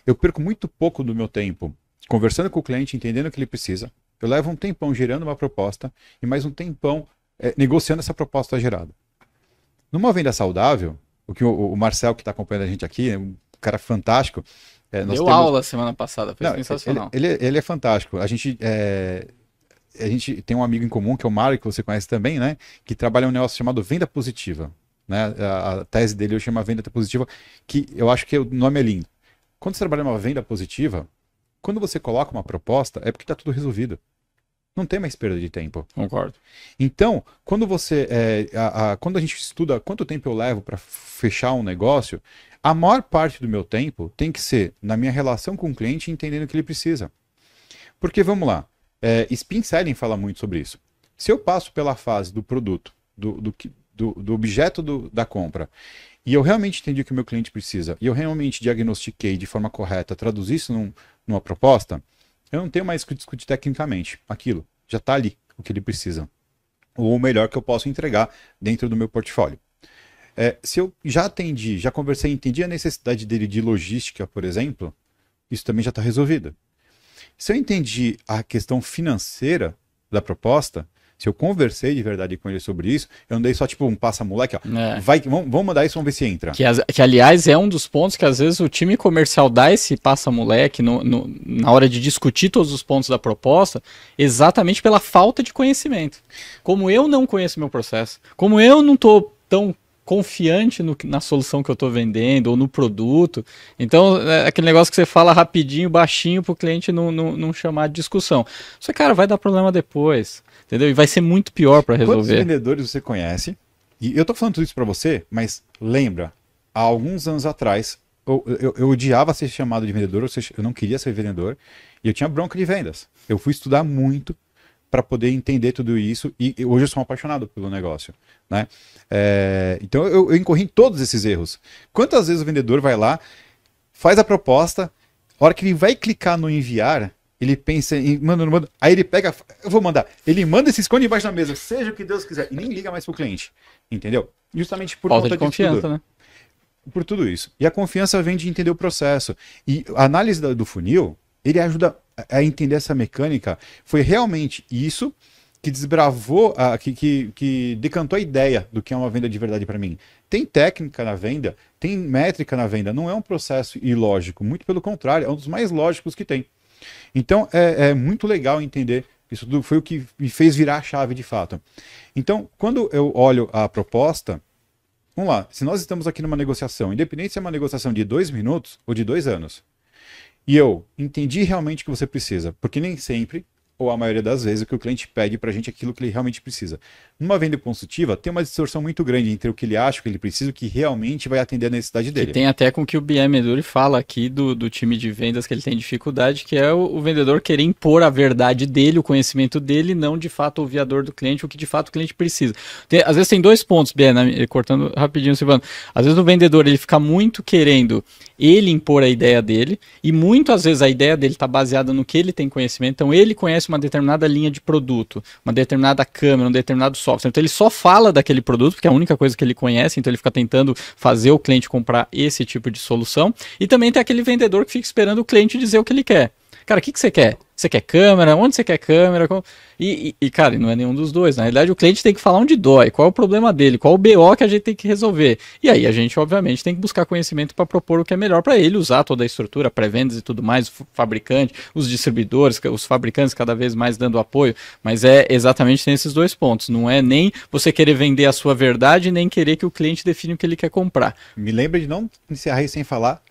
Eu perco muito pouco do meu tempo conversando com o cliente, entendendo o que ele precisa. Eu levo um tempão gerando uma proposta e mais um tempão negociando essa proposta gerada. Numa venda saudável, o que o Marcel, que está acompanhando a gente aqui, é um cara fantástico. Deu aula semana passada, foi sensacional. Ele é fantástico. A gente tem um amigo em comum, que é o Mário, que você conhece também, né? Que trabalha um negócio chamado venda positiva. Né? A tese dele eu chamo venda positiva, que eu acho que o nome é lindo. Quando você trabalha uma venda positiva, quando você coloca uma proposta, é porque está tudo resolvido. Não tem mais perda de tempo. Concordo. Então, quando quando a gente estuda quanto tempo eu levo para fechar um negócio, a maior parte do meu tempo tem que ser na minha relação com o cliente, entendendo o que ele precisa. Porque, vamos lá, Spin Selling fala muito sobre isso. Se eu passo pela fase do produto, do objeto da compra, e eu realmente entendi o que o meu cliente precisa, e eu realmente diagnostiquei de forma correta, traduzi isso numa proposta, eu não tenho mais que discutir tecnicamente aquilo. Já está ali o que ele precisa. Ou o melhor que eu posso entregar dentro do meu portfólio. Se eu já conversei, entendi a necessidade dele de logística, por exemplo, isso também já está resolvido. Se eu entendi a questão financeira da proposta, Se eu conversei de verdade com ele sobre isso, eu não dei só tipo um passa-moleque, ó. É. Vamos mandar isso, vamos ver se entra. Que, aliás, é um dos pontos que às vezes o time comercial dá esse passa-moleque na hora de discutir todos os pontos da proposta, exatamente pela falta de conhecimento. Como eu não conheço meu processo, como eu não estou tão confiante na solução que eu estou vendendo ou no produto, então é aquele negócio que você fala rapidinho, baixinho, para o cliente não chamar de discussão. Só que, cara, vai dar problema depois, entendeu? E vai ser muito pior para resolver. Quantos vendedores você conhece? E eu tô falando tudo isso para você, mas lembra, há alguns anos atrás, eu odiava ser chamado de vendedor, ou seja, eu não queria ser vendedor, e eu tinha bronca de vendas. Eu fui estudar muito para poder entender tudo isso, e hoje eu sou um apaixonado pelo negócio, né? Então eu incorri em todos esses erros. Quantas vezes o vendedor vai lá, faz a proposta, a hora que ele vai clicar no enviar, ele pensa em manda, não manda, aí ele pega, eu vou mandar, ele manda e se esconde embaixo da mesa, seja o que Deus quiser, e nem liga mais pro cliente, entendeu? Justamente por Falta conta de confiança, tudo, né? por tudo isso. E a confiança vem de entender o processo. E a análise do funil, ele ajuda a entender essa mecânica. Foi realmente isso que desbravou, que decantou a ideia do que é uma venda de verdade para mim. Tem técnica na venda, tem métrica na venda, não é um processo ilógico, muito pelo contrário, é um dos mais lógicos que tem. Então é muito legal entender, isso tudo foi o que me fez virar a chave de fato. Então, quando eu olho a proposta, vamos lá, se nós estamos aqui numa negociação, independente se é uma negociação de 2 minutos ou de 2 anos, e eu entendi realmente o que você precisa, porque nem sempre, ou a maioria das vezes, o que o cliente pede para a gente é aquilo que ele realmente precisa. Numa venda consultiva, tem uma distorção muito grande entre o que ele acha, o que ele precisa, e o que realmente vai atender a necessidade dele. Que tem até com o que o BM Meduri fala aqui do time de vendas que ele tem dificuldade, que é o vendedor querer impor a verdade dele, o conhecimento dele, não de fato ouvir a dor do cliente, o que de fato o cliente precisa. Às vezes tem 2 pontos, BM, cortando rapidinho, Silvano. Às vezes o vendedor ele fica muito querendo ele impor a ideia dele, e muitas vezes a ideia dele está baseada no que ele tem conhecimento, então ele conhece uma determinada linha de produto, uma determinada câmera, um determinado software, então ele só fala daquele produto, porque é a única coisa que ele conhece, então ele fica tentando fazer o cliente comprar esse tipo de solução, e também tem aquele vendedor que fica esperando o cliente dizer o que ele quer. Cara, o que você quer? Você quer câmera? Onde você quer câmera? Cara, não é nenhum dos dois. Na realidade, o cliente tem que falar onde dói, qual é o problema dele, qual é o BO que a gente tem que resolver. E aí a gente, obviamente, tem que buscar conhecimento para propor o que é melhor para ele, usar toda a estrutura, pré-vendas e tudo mais, o fabricante, os distribuidores, os fabricantes cada vez mais dando apoio. Mas é exatamente nesses 2 pontos. Não é nem você querer vender a sua verdade, nem querer que o cliente define o que ele quer comprar. Me lembra de não encerrar sem falar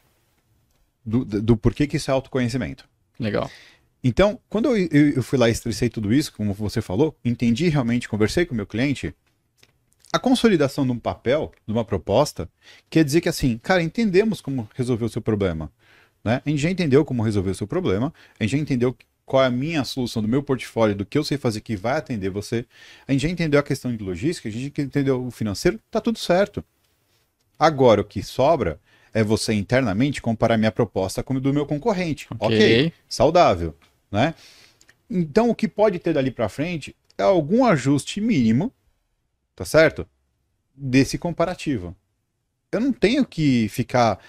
do porquê que isso é autoconhecimento. Legal. Então, quando eu fui lá e estressei tudo isso, como você falou, entendi realmente, conversei com o meu cliente, a consolidação de um papel, de uma proposta, quer dizer que assim, cara, entendemos como resolver o seu problema, né? A gente já entendeu como resolver o seu problema, a gente já entendeu qual é a minha solução do meu portfólio, do que eu sei fazer que vai atender você, a gente já entendeu a questão de logística, a gente já entendeu o financeiro, tá tudo certo. Agora, o que sobra é você internamente comparar minha proposta com a do meu concorrente. Ok, saudável, né? Então, o que pode ter dali para frente é algum ajuste mínimo, tá certo? Desse comparativo. Eu não tenho que ficar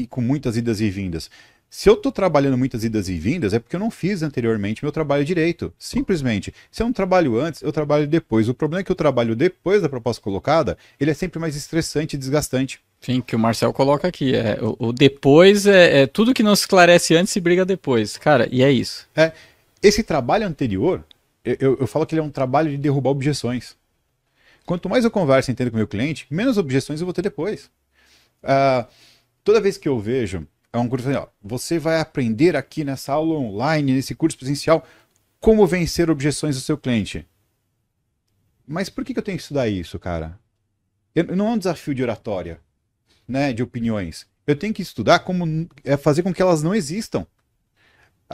com muitas idas e vindas. Se eu estou trabalhando muitas idas e vindas, é porque eu não fiz anteriormente meu trabalho direito. Simplesmente. Se eu não trabalho antes, eu trabalho depois. O problema é que eu trabalho depois da proposta colocada, ele é sempre mais estressante e desgastante. Sim, que o Marcel coloca aqui. O depois é tudo que não se esclarece antes se briga depois. Cara, e é isso. Esse trabalho anterior, eu falo que ele é um trabalho de derrubar objeções. Quanto mais eu converso e entendo com o meu cliente, menos objeções eu vou ter depois. Toda vez que eu vejo, é um curso assim, ó, você vai aprender aqui nessa aula online, nesse curso presencial, como vencer objeções do seu cliente. Mas por que eu tenho que estudar isso, cara? Não é um desafio de oratória, né, de opiniões. Eu tenho que estudar como fazer com que elas não existam.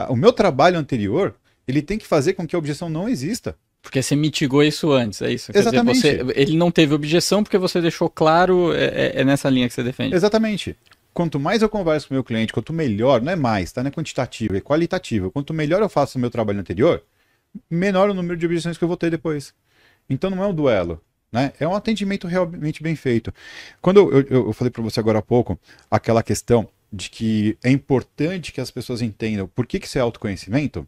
O meu trabalho anterior, ele tem que fazer com que a objeção não exista. Porque você mitigou isso antes, é isso? Exatamente. Quer dizer, ele não teve objeção porque você deixou claro, é nessa linha que você defende. Exatamente. Quanto mais eu converso com o meu cliente, quanto melhor, não é mais, tá? Não é quantitativo, é qualitativo. Quanto melhor eu faço o meu trabalho anterior, menor o número de objeções que eu vou ter depois. Então não é um duelo, né? É um atendimento realmente bem feito. Quando eu falei para você agora há pouco, aquela questão de que é importante que as pessoas entendam por que isso é autoconhecimento,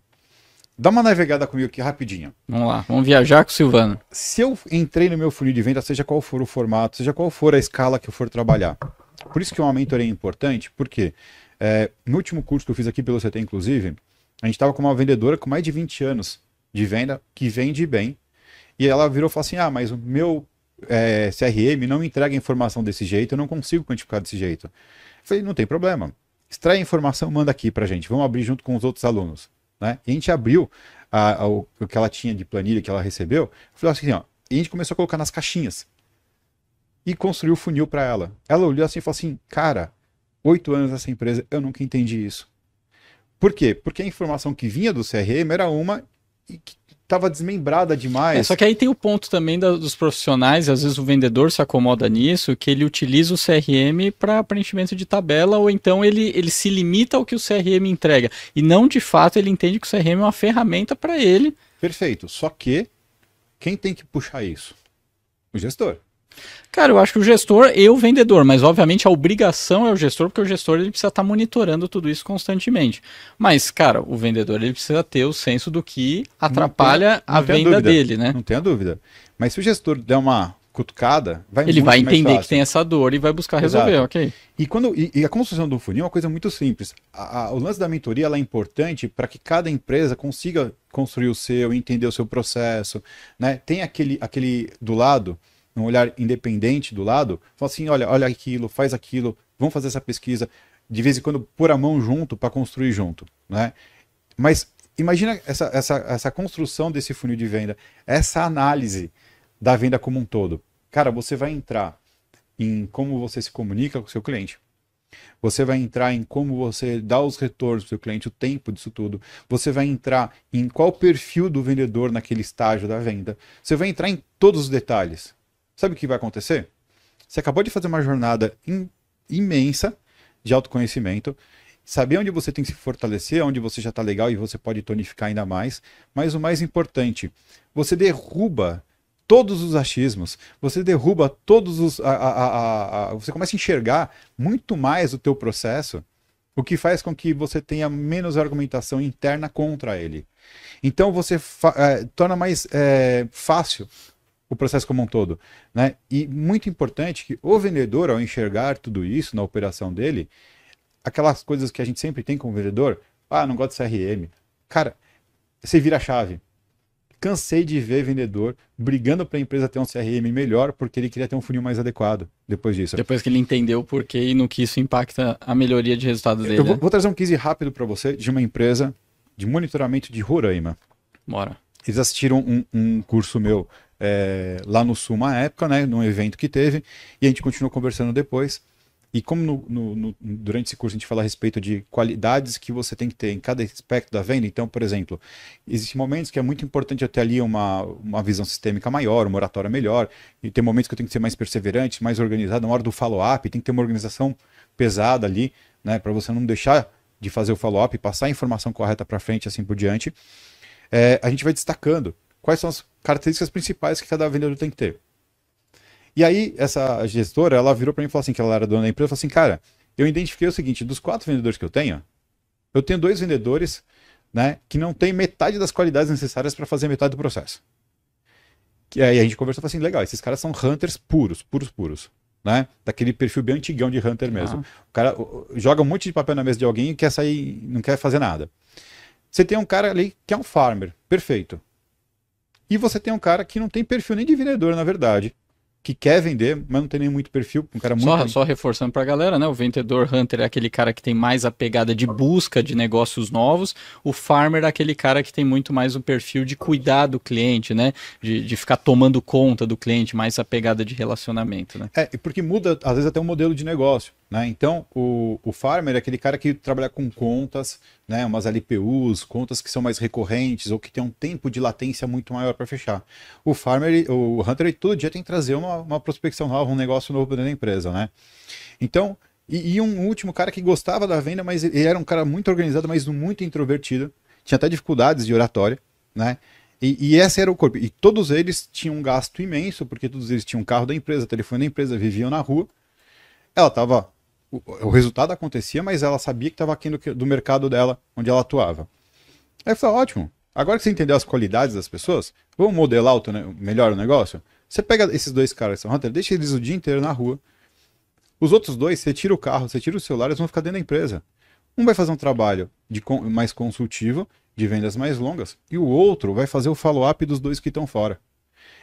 Dá uma navegada comigo aqui rapidinho. Vamos lá, vamos viajar com o Silvano. Se eu entrei no meu funil de venda, seja qual for o formato, seja qual for a escala que eu for trabalhar. Por isso que uma mentoria é importante, porque no último curso que eu fiz aqui pelo CT, inclusive, a gente estava com uma vendedora com mais de 20 anos de venda, que vende bem, e ela virou e falou assim, mas o meu CRM não me entrega informação desse jeito, eu não consigo quantificar desse jeito. Eu falei, não tem problema, extrai a informação, manda aqui pra gente, vamos abrir junto com os outros alunos. Né? E a gente abriu o que ela tinha de planilha que ela recebeu, falou assim, ó, e a gente começou a colocar nas caixinhas e construiu o funil para ela. Ela olhou assim e falou assim, cara, 8 anos nessa empresa, eu nunca entendi isso. Por quê? Porque a informação que vinha do CRM era uma e que estava desmembrada demais. Só que aí tem o ponto também dos profissionais, às vezes o vendedor se acomoda nisso, que ele utiliza o CRM para preenchimento de tabela, ou então ele se limita ao que o CRM entrega. E não, de fato, ele entende que o CRM é uma ferramenta para ele. Perfeito. Só que quem tem que puxar isso? O gestor. Cara, eu acho que o gestor e o vendedor, mas obviamente a obrigação é o gestor, porque o gestor ele precisa estar monitorando tudo isso constantemente. Mas, cara, o vendedor ele precisa ter o senso do que atrapalha a venda dele, né? Não tenha dúvida. Mas se o gestor der uma cutucada, ele vai entender que tem essa dor e vai buscar resolver, Exato. ok? E a construção do funil é uma coisa muito simples. O lance da mentoria ela é importante para que cada empresa consiga construir o seu, entender o seu processo, né? Tem aquele do lado, um olhar independente do lado, fala assim, olha aquilo, faz aquilo, vamos fazer essa pesquisa, de vez em quando pôr a mão junto para construir junto, né? Mas imagina essa construção desse funil de venda, essa análise da venda como um todo. Cara, você vai entrar em como você se comunica com o seu cliente. Você vai entrar em como você dá os retornos para o seu cliente, o tempo disso tudo. Você vai entrar em qual perfil do vendedor naquele estágio da venda. Você vai entrar em todos os detalhes. Sabe o que vai acontecer? Você acabou de fazer uma jornada imensa de autoconhecimento, saber onde você tem que se fortalecer, onde você já está legal e você pode tonificar ainda mais. Mas o mais importante, você derruba todos os achismos, você derruba todos os... você começa a enxergar muito mais o teu processo, o que faz com que você tenha menos argumentação interna contra ele. Então você torna mais fácil o processo como um todo, né? E muito importante que o vendedor, ao enxergar tudo isso na operação dele, aquelas coisas que a gente sempre tem como vendedor, não gosto de CRM. Cara, você vira a chave. Cansei de ver vendedor brigando para a empresa ter um CRM melhor porque ele queria ter um funil mais adequado depois disso. Depois que ele entendeu o porquê e no que isso impacta a melhoria de resultados dele. Eu vou trazer um case rápido para você de uma empresa de monitoramento de Roraima. Bora. Eles assistiram um curso meu lá no Sul uma época, né, num evento que teve, e a gente continuou conversando depois. E como durante esse curso a gente fala a respeito de qualidades que você tem que ter em cada aspecto da venda, então, por exemplo, existem momentos que é muito importante eu ter ali uma visão sistêmica maior, uma oratória melhor, e tem momentos que eu tenho que ser mais perseverante, mais organizado, na hora do follow-up, tem que ter uma organização pesada ali, né, para você não deixar de fazer o follow-up, passar a informação correta para frente, assim por diante. A gente vai destacando quais são as características principais que cada vendedor tem que ter. E aí, essa gestora, ela virou para mim e falou assim, que ela era dona da empresa, falou assim, cara, eu identifiquei o seguinte, dos 4 vendedores que eu tenho 2 vendedores, né, que não têm metade das qualidades necessárias para fazer metade do processo. E aí a gente conversou e falou assim, legal, esses caras são hunters puros, né, daquele perfil bem antigão de hunter mesmo. O cara joga um monte de papel na mesa de alguém e quer sair, não quer fazer nada. Você tem um cara ali que é um farmer, perfeito. E você tem um cara que não tem perfil nem de vendedor, na verdade, que quer vender, mas não tem nem muito perfil, um cara muito... Só reforçando pra galera, né? O vendedor hunter é aquele cara que tem mais a pegada de busca de negócios novos, o farmer é aquele cara que tem muito mais o perfil de cuidar do cliente, né? De ficar tomando conta do cliente, mais a pegada de relacionamento, né? Porque muda, às vezes, até o modelo de negócio, né? Então, o farmer é aquele cara que trabalha com contas, né? Umas LPUs, contas que são mais recorrentes ou que tem um tempo de latência muito maior para fechar. O farmer, o hunter, todo dia tem que trazer uma prospecção nova, um negócio novo dentro da empresa, né? Então, e um último cara que gostava da venda, mas ele era um cara muito organizado, mas muito introvertido, tinha até dificuldades de oratória, né? E esse era o corpo. E todos eles tinham um gasto imenso, porque todos eles tinham carro da empresa, telefone da empresa, viviam na rua. Ela estava... O resultado acontecia, mas ela sabia que estava aqui do mercado dela, onde ela atuava. Aí eu falei, ótimo, Agora que você entendeu as qualidades das pessoas, vamos modelar melhor o negócio? Você pega esses dois caras que são Hunter, deixa eles o dia inteiro na rua. Os outros dois, você tira o carro, você tira o celular, eles vão ficar dentro da empresa. Um vai fazer um trabalho mais consultivo, de vendas mais longas, e o outro vai fazer o follow-up dos dois que estão fora.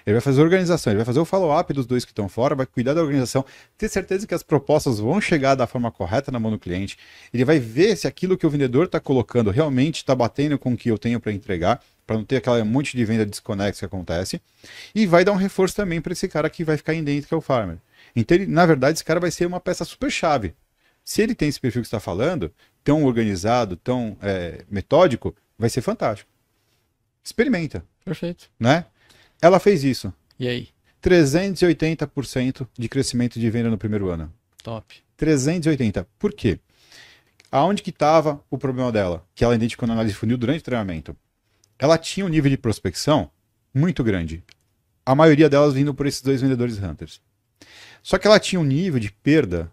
Ele vai fazer a organização, ele vai fazer o follow-up dos dois que estão fora, vai cuidar da organização, ter certeza que as propostas vão chegar da forma correta na mão do cliente. Ele vai ver se aquilo que o vendedor está colocando realmente está batendo com o que eu tenho para entregar, para não ter aquele monte de venda desconexa que acontece. E vai dar um reforço também para esse cara que vai ficar aí dentro, que é o farmer. Então, na verdade, esse cara vai ser uma peça super chave. Se ele tem esse perfil que você está falando, tão organizado, tão metódico, vai ser fantástico. Experimenta. Perfeito. Né? Ela fez isso. E aí? 380% de crescimento de venda no primeiro ano. Top. 380%. Por quê? Aonde que estava o problema dela? Que ela identificou na análise de funil durante o treinamento. Ela tinha um nível de prospecção muito grande. A maioria delas vindo por esses dois vendedores hunters. Só que ela tinha um nível de perda.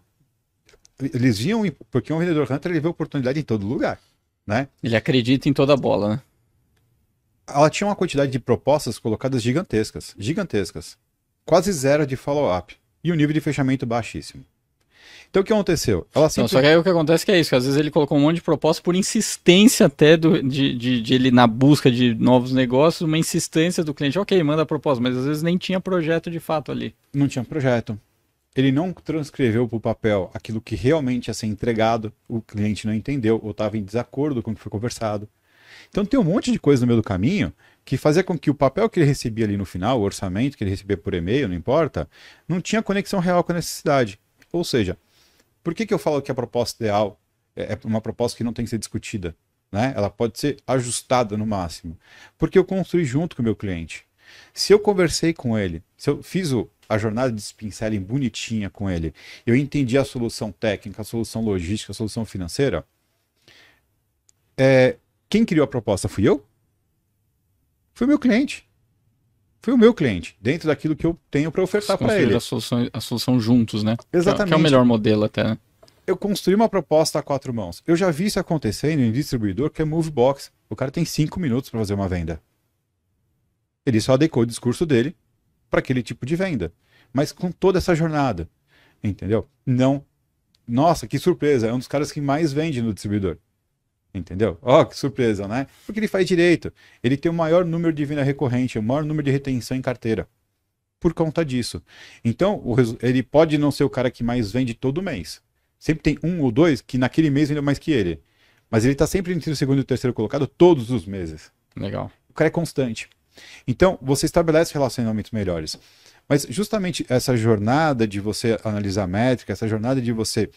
Eles viam, porque um vendedor hunter ele vê oportunidade em todo lugar, né? Ele acredita em toda a bola, né? Ela tinha uma quantidade de propostas colocadas gigantescas. Gigantescas. Quase zero de follow-up. E um nível de fechamento baixíssimo. Então o que aconteceu? Ela sempre... Não, só que aí o que acontece é que às vezes ele colocou um monte de proposta por insistência até de ele na busca de novos negócios, uma insistência do cliente. Ok, manda a proposta, mas às vezes nem tinha projeto de fato ali. Não tinha projeto. Ele não transcreveu para o papel aquilo que realmente ia ser entregado, o cliente não entendeu ou estava em desacordo com o que foi conversado. Então tem um monte de coisa no meio do caminho que fazia com que o papel que ele recebia ali no final, o orçamento que ele recebia por e-mail, não importa, não tinha conexão real com a necessidade. Ou seja, por que eu falo que a proposta ideal é uma proposta que não tem que ser discutida? Né? Ela pode ser ajustada no máximo. Porque eu construí junto com o meu cliente. Se eu conversei com ele, se eu fiz a jornada de spin selling bonitinha com ele, eu entendi a solução técnica, a solução logística, a solução financeira, quem criou a proposta fui eu? Foi o meu cliente. Foi o meu cliente, dentro daquilo que eu tenho para ofertar para ele. A solução juntos, né? Exatamente. Que é o melhor modelo até, né? Eu construí uma proposta a 4 mãos. Eu já vi isso acontecendo em distribuidor que é Movebox. O cara tem 5 minutos para fazer uma venda. Ele só adequou o discurso dele para aquele tipo de venda. Mas com toda essa jornada. Entendeu? Não. Nossa, que surpresa. É um dos caras que mais vende no distribuidor. Entendeu? Ó, que surpresa, né? Porque ele faz direito. Ele tem o maior número de venda recorrente, o maior número de retenção em carteira. Por conta disso. Então, ele pode não ser o cara que mais vende todo mês. Sempre tem um ou dois que naquele mês vendeu mais que ele. Mas ele está sempre entre o segundo e o terceiro colocado todos os meses. Legal. O cara é constante. Então, você estabelece relacionamentos melhores. Mas justamente essa jornada de você analisar a métrica, essa jornada de você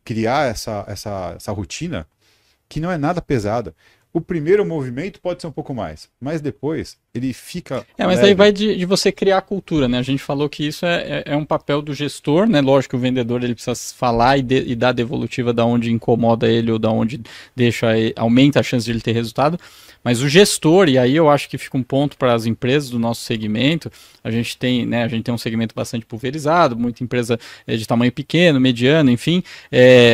criar essa rotina, que não é nada pesada. O primeiro movimento pode ser um pouco mais, mas depois ele fica... mas leve. aí vai de você criar a cultura, né? A gente falou que isso é um papel do gestor, né? Lógico que o vendedor ele precisa falar e dar devolutiva da onde incomoda ele ou da onde aumenta a chance de ele ter resultado. Mas o gestor, e aí eu acho que fica um ponto para as empresas do nosso segmento, a gente tem um segmento bastante pulverizado, muita empresa de tamanho pequeno, mediano, enfim,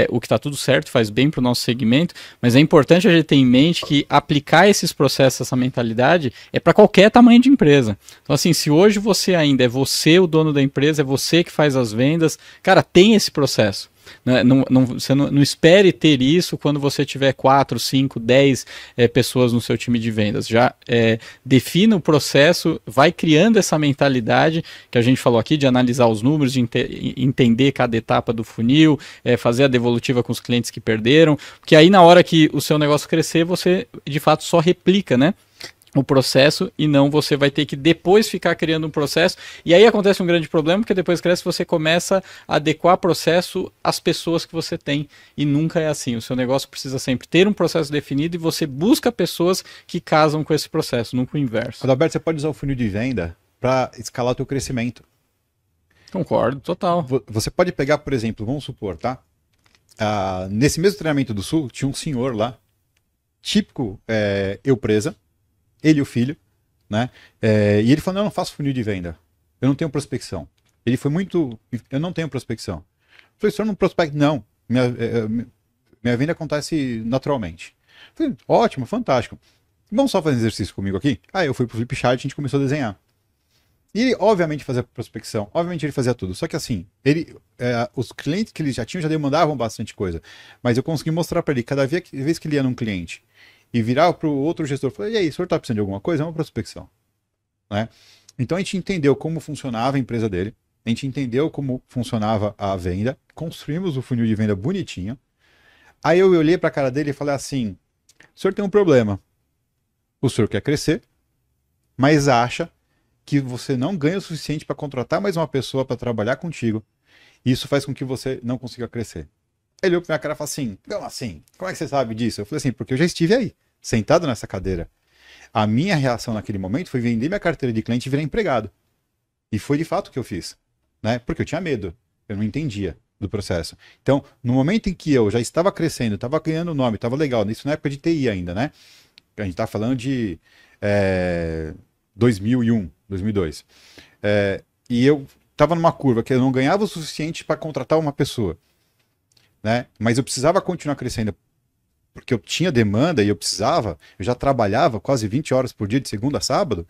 o que está tudo certo, faz bem para o nosso segmento, mas é importante a gente ter em mente que aplicar esses processos, essa mentalidade, é para qualquer tamanho de empresa. Então assim, se hoje você ainda é você o dono da empresa, é você que faz as vendas, cara, tem esse processo. Você não espere ter isso quando você tiver 4, 5, 10 pessoas no seu time de vendas. Já defina o processo, vai criando essa mentalidade que a gente falou aqui de analisar os números, de entender cada etapa do funil, fazer a devolutiva com os clientes que perderam, porque aí na hora que o seu negócio crescer, você de fato só replica, né? O processo e não você vai ter que depois ficar criando um processo e aí acontece um grande problema porque depois cresce você começa a adequar o processo às pessoas que você tem e nunca é assim, o seu negócio precisa sempre ter um processo definido e você busca pessoas que casam com esse processo, nunca o inverso. Adalberto, você pode usar o funil de venda para escalar o teu crescimento. Concordo, total. Você pode pegar, por exemplo, vamos supor, tá? Nesse mesmo treinamento do Sul, tinha um senhor lá, típico eu presa, ele e o filho, né? E ele falou, não, eu não faço funil de venda. Eu não tenho prospecção. Ele foi muito... Eu não tenho prospecção. Eu falei, senhor, não prospecta? Não. Minha venda acontece naturalmente. Falei, ótimo, fantástico. Vamos só fazer exercício comigo aqui? Aí eu fui pro Flipchart e a gente começou a desenhar. E ele, obviamente, fazia prospecção, obviamente ele fazia tudo. Só que assim, os clientes que ele já tinha já demandavam bastante coisa. Mas eu consegui mostrar para ele, cada vez que ele ia num cliente e virava para o outro gestor, falei, e aí, o senhor está precisando de alguma coisa? É uma prospecção. Né? Então a gente entendeu como funcionava a empresa dele, a gente entendeu como funcionava a venda, construímos o funil de venda bonitinho. Aí eu olhei para a cara dele e falei assim, o senhor tem um problema. O senhor quer crescer, mas acha que você não ganha o suficiente para contratar mais uma pessoa para trabalhar contigo. E isso faz com que você não consiga crescer. Ele olhou para minha cara e falou assim, como assim? Como é que você sabe disso? Eu falei assim, porque eu já estive aí, sentado nessa cadeira. A minha reação naquele momento foi vender minha carteira de cliente e virar empregado. E foi de fato o que eu fiz. Né? Porque eu tinha medo, eu não entendia do processo. Então, no momento em que eu já estava crescendo, estava ganhando nome, estava legal, isso na época de TI ainda, né? A gente está falando de 2001, 2002. E eu estava numa curva que eu não ganhava o suficiente para contratar uma pessoa. Né? Mas eu precisava continuar crescendo, porque eu tinha demanda e eu já trabalhava quase 20 horas por dia, de segunda a sábado.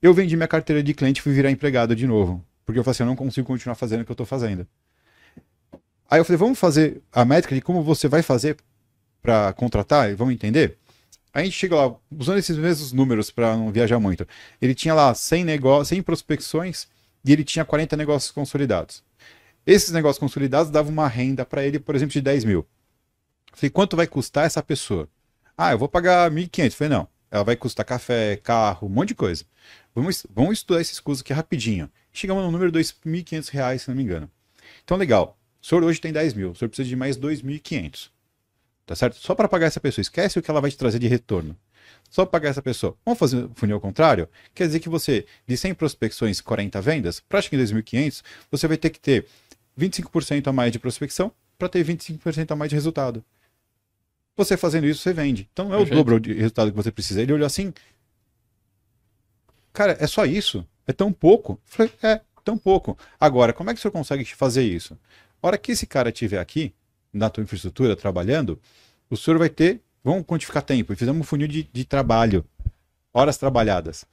Eu vendi minha carteira de cliente e fui virar empregado de novo. Porque eu falei assim, eu não consigo continuar fazendo o que eu estou fazendo. Aí eu falei, vamos fazer a métrica de como você vai fazer para contratar e vamos entender? Aí a gente chega lá, usando esses mesmos números para não viajar muito. Ele tinha lá 100 prospecções e ele tinha 40 negócios consolidados. Esses negócios consolidados davam uma renda para ele, por exemplo, de 10 mil. Falei, quanto vai custar essa pessoa? Ah, eu vou pagar 1.500. Falei, não, ela vai custar café, carro, um monte de coisa. Vamos estudar esses custos aqui rapidinho. Chegamos no número de R$2.500, se não me engano. Então, legal. O senhor hoje tem 10 mil, o senhor precisa de mais 2.500. Tá certo? Só para pagar essa pessoa. Esquece o que ela vai te trazer de retorno. Só para pagar essa pessoa. Vamos fazer o funil ao contrário? Quer dizer que você, de 100 prospecções, 40 vendas, praticamente 2.500, você vai ter que ter 25% a mais de prospecção para ter 25% a mais de resultado. Você fazendo isso, você vende. Então não é o dobro de resultado que você precisa. Ele olhou assim, cara, é só isso? É tão pouco? Eu falei, tão pouco. Agora, como é que o senhor consegue fazer isso? A hora que esse cara estiver aqui, na tua infraestrutura, trabalhando, o senhor vai ter, vamos quantificar tempo, e fizemos um funil de trabalho, horas trabalhadas.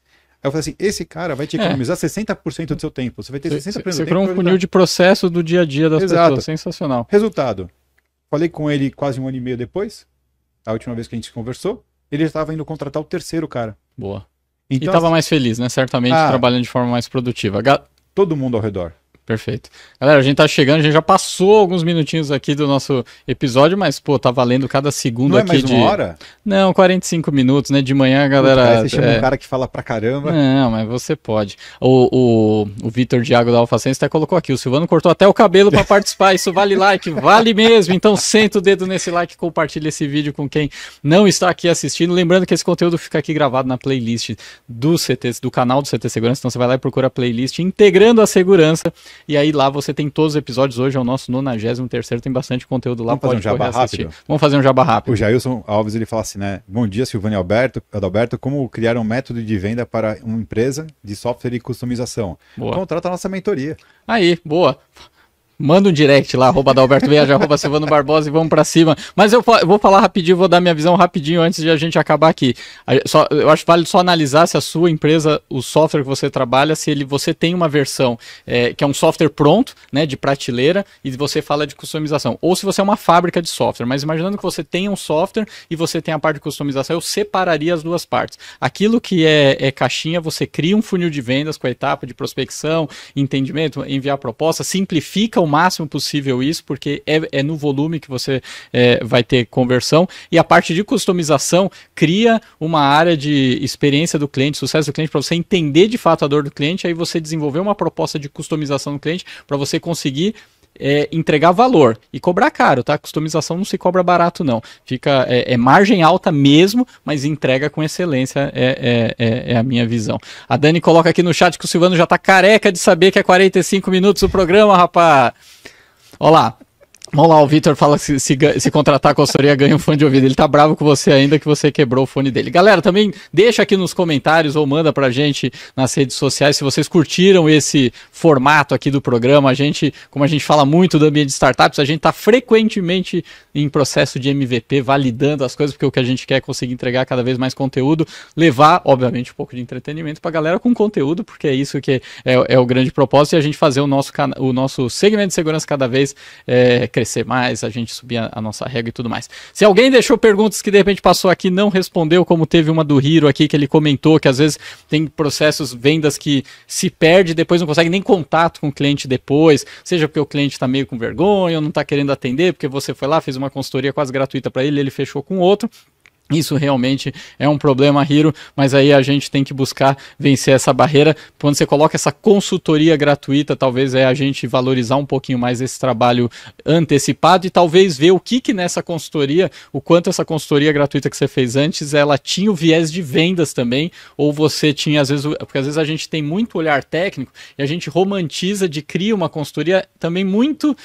Aí eu falei assim, esse cara vai te economizar 60% do seu tempo, você vai ter 60% do tempo. Você criou um funil de processo do dia a dia das pessoas, sensacional. Resultado, falei com ele quase 1 ano e meio depois, a última vez que a gente conversou, ele já estava indo contratar o terceiro cara. Boa. Então, e estava mais feliz, né? Certamente trabalhando de forma mais produtiva. Todo mundo ao redor. Perfeito. Galera, a gente tá chegando, a gente já passou alguns minutinhos aqui do nosso episódio, mas, pô, tá valendo cada segundo não aqui. Não é mais uma hora? Não, 45 minutos, né? De manhã, galera... Você chama um cara que fala pra caramba. Não, mas você pode. O Vitor Diago da AlphaSense até colocou aqui, o Silvano cortou até o cabelo pra participar, isso vale like, vale mesmo. Então senta o dedo nesse like, compartilha esse vídeo com quem não está aqui assistindo. Lembrando que esse conteúdo fica aqui gravado na playlist do canal do CT Segurança, então você vai lá e procura a playlist Integrando a Segurança. E aí lá você tem todos os episódios, hoje é o nosso 93º, tem bastante conteúdo lá. Vamos fazer um jabá rápido? Vamos fazer um jabá rápido. O Jailson Alves, ele fala assim, né? Bom dia, Silvano e Adalberto, como criar um método de venda para uma empresa de software e customização? Boa. Contrata a nossa mentoria. Aí, boa. Manda um direct lá, @Adalberto Viaja, @Silvano Barbosa e vamos pra cima. Mas eu vou falar rapidinho, vou dar minha visão rapidinho antes de a gente acabar aqui. Eu acho que vale só analisar se a sua empresa, o software que você trabalha, se você tem uma versão que é um software pronto, né, de prateleira, e você fala de customização. Ou se você é uma fábrica de software, mas imaginando que você tenha um software e você tem a parte de customização, eu separaria as duas partes. Aquilo que é caixinha, você cria um funil de vendas com a etapa de prospecção, entendimento, enviar proposta, simplifica o máximo possível isso, porque é no volume que você vai ter conversão, e a parte de customização cria uma área de experiência do cliente, sucesso do cliente, para você entender de fato a dor do cliente, aí você desenvolver uma proposta de customização do cliente para você conseguir entregar valor e cobrar caro, tá? Customização não se cobra barato não, fica margem alta mesmo, mas entrega com excelência, é a minha visão. A Dani coloca aqui no chat que o Silvano já tá careca de saber que é 45 minutos o programa, rapaz. Olá. Vamos lá, o Vitor fala que se contratar a consultoria ganha um fone de ouvido. Ele tá bravo com você ainda que você quebrou o fone dele. Galera, também deixa aqui nos comentários ou manda pra gente nas redes sociais se vocês curtiram esse formato aqui do programa. Como a gente fala muito do ambiente de startups, a gente tá frequentemente em processo de MVP, validando as coisas, porque o que a gente quer é conseguir entregar cada vez mais conteúdo, levar, obviamente, um pouco de entretenimento pra galera com conteúdo, porque é isso que é o grande propósito, e a gente fazer o nosso segmento de segurança cada vez crescer mais, a gente subir a nossa régua e tudo mais. Se alguém deixou perguntas que de repente passou aqui e não respondeu, como teve uma do Hiro aqui que ele comentou, que às vezes tem processos, vendas que se perde, depois não consegue nem contato com o cliente depois, seja porque o cliente está meio com vergonha ou não está querendo atender, porque você foi lá, fez uma consultoria quase gratuita para ele fechou com outro. Isso realmente é um problema, Hiro, mas aí a gente tem que buscar vencer essa barreira. Quando você coloca essa consultoria gratuita, talvez a gente valorizar um pouquinho mais esse trabalho antecipado e talvez ver o que nessa consultoria, o quanto essa consultoria gratuita que você fez antes, ela tinha o viés de vendas também, ou você tinha, às vezes, porque às vezes a gente tem muito olhar técnico e a gente romantiza cria uma consultoria também muito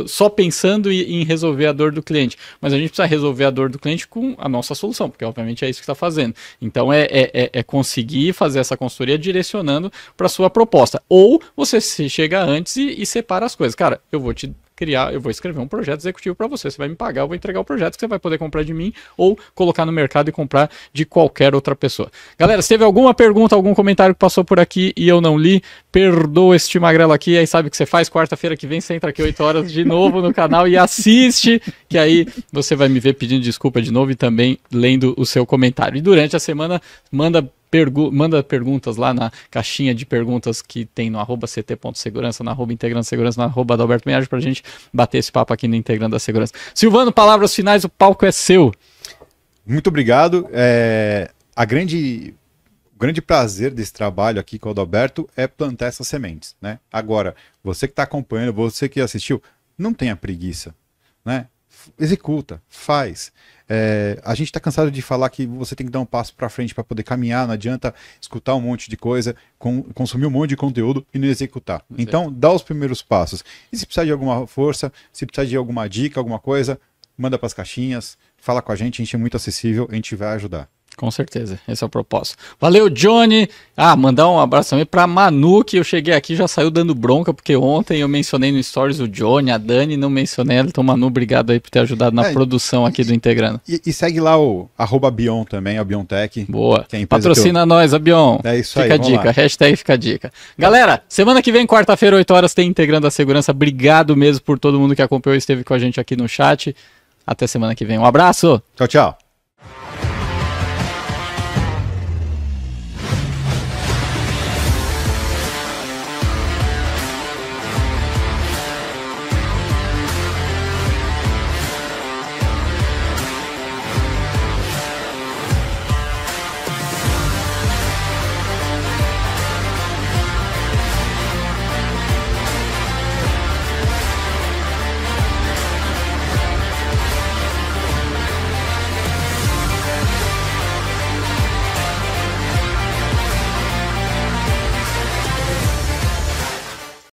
só pensando em resolver a dor do cliente, mas a gente precisa resolver a dor do cliente com a nossa solução, porque obviamente é isso que está fazendo. Então é conseguir fazer essa consultoria direcionando para a sua proposta. Ou você chega antes e separa as coisas. Cara, eu vou escrever um projeto executivo para você vai me pagar, eu vou entregar o projeto que você vai poder comprar de mim ou colocar no mercado e comprar de qualquer outra pessoa. Galera, se teve alguma pergunta, algum comentário que passou por aqui e eu não li, perdoa este magrelo aqui, aí sabe o que você faz, quarta-feira que vem você entra aqui 8 horas de novo no canal e assiste, que aí você vai me ver pedindo desculpa de novo e também lendo o seu comentário. E durante a semana, manda perguntas lá na caixinha de perguntas que tem no @ct.segurança, no @integrando segurança, no @adalberto Meaggi, pra gente bater esse papo aqui no Integrando a Segurança. Silvano, palavras finais, o palco é seu. Muito obrigado. O grande prazer desse trabalho aqui com o Adalberto é plantar essas sementes, né? Agora, você que está acompanhando, você que assistiu, não tenha preguiça, né? Executa, faz. A gente está cansado de falar que você tem que dar um passo para frente para poder caminhar, não adianta escutar um monte de coisa, consumir um monte de conteúdo e não executar. Então, dá os primeiros passos. E se precisar de alguma força, se precisar de alguma dica, alguma coisa, manda para as caixinhas, fala com a gente é muito acessível, a gente vai ajudar. Com certeza, esse é o propósito. Valeu, Johnny. Mandar um abraço também pra Manu, que eu cheguei aqui já saiu dando bronca, porque ontem eu mencionei no Stories o Johnny, a Dani, não mencionei ela. Então, Manu, obrigado aí por ter ajudado na produção aqui do Integrando. E segue lá o @Bion também, a Biontech. Boa. Que é patrocina nós, a Bion. É isso aí. Fica a dica, hashtag fica a dica. Galera, semana que vem, quarta-feira, 8 horas, tem Integrando a Segurança. Obrigado mesmo por todo mundo que acompanhou e esteve com a gente aqui no chat. Até semana que vem. Um abraço. Tchau, tchau.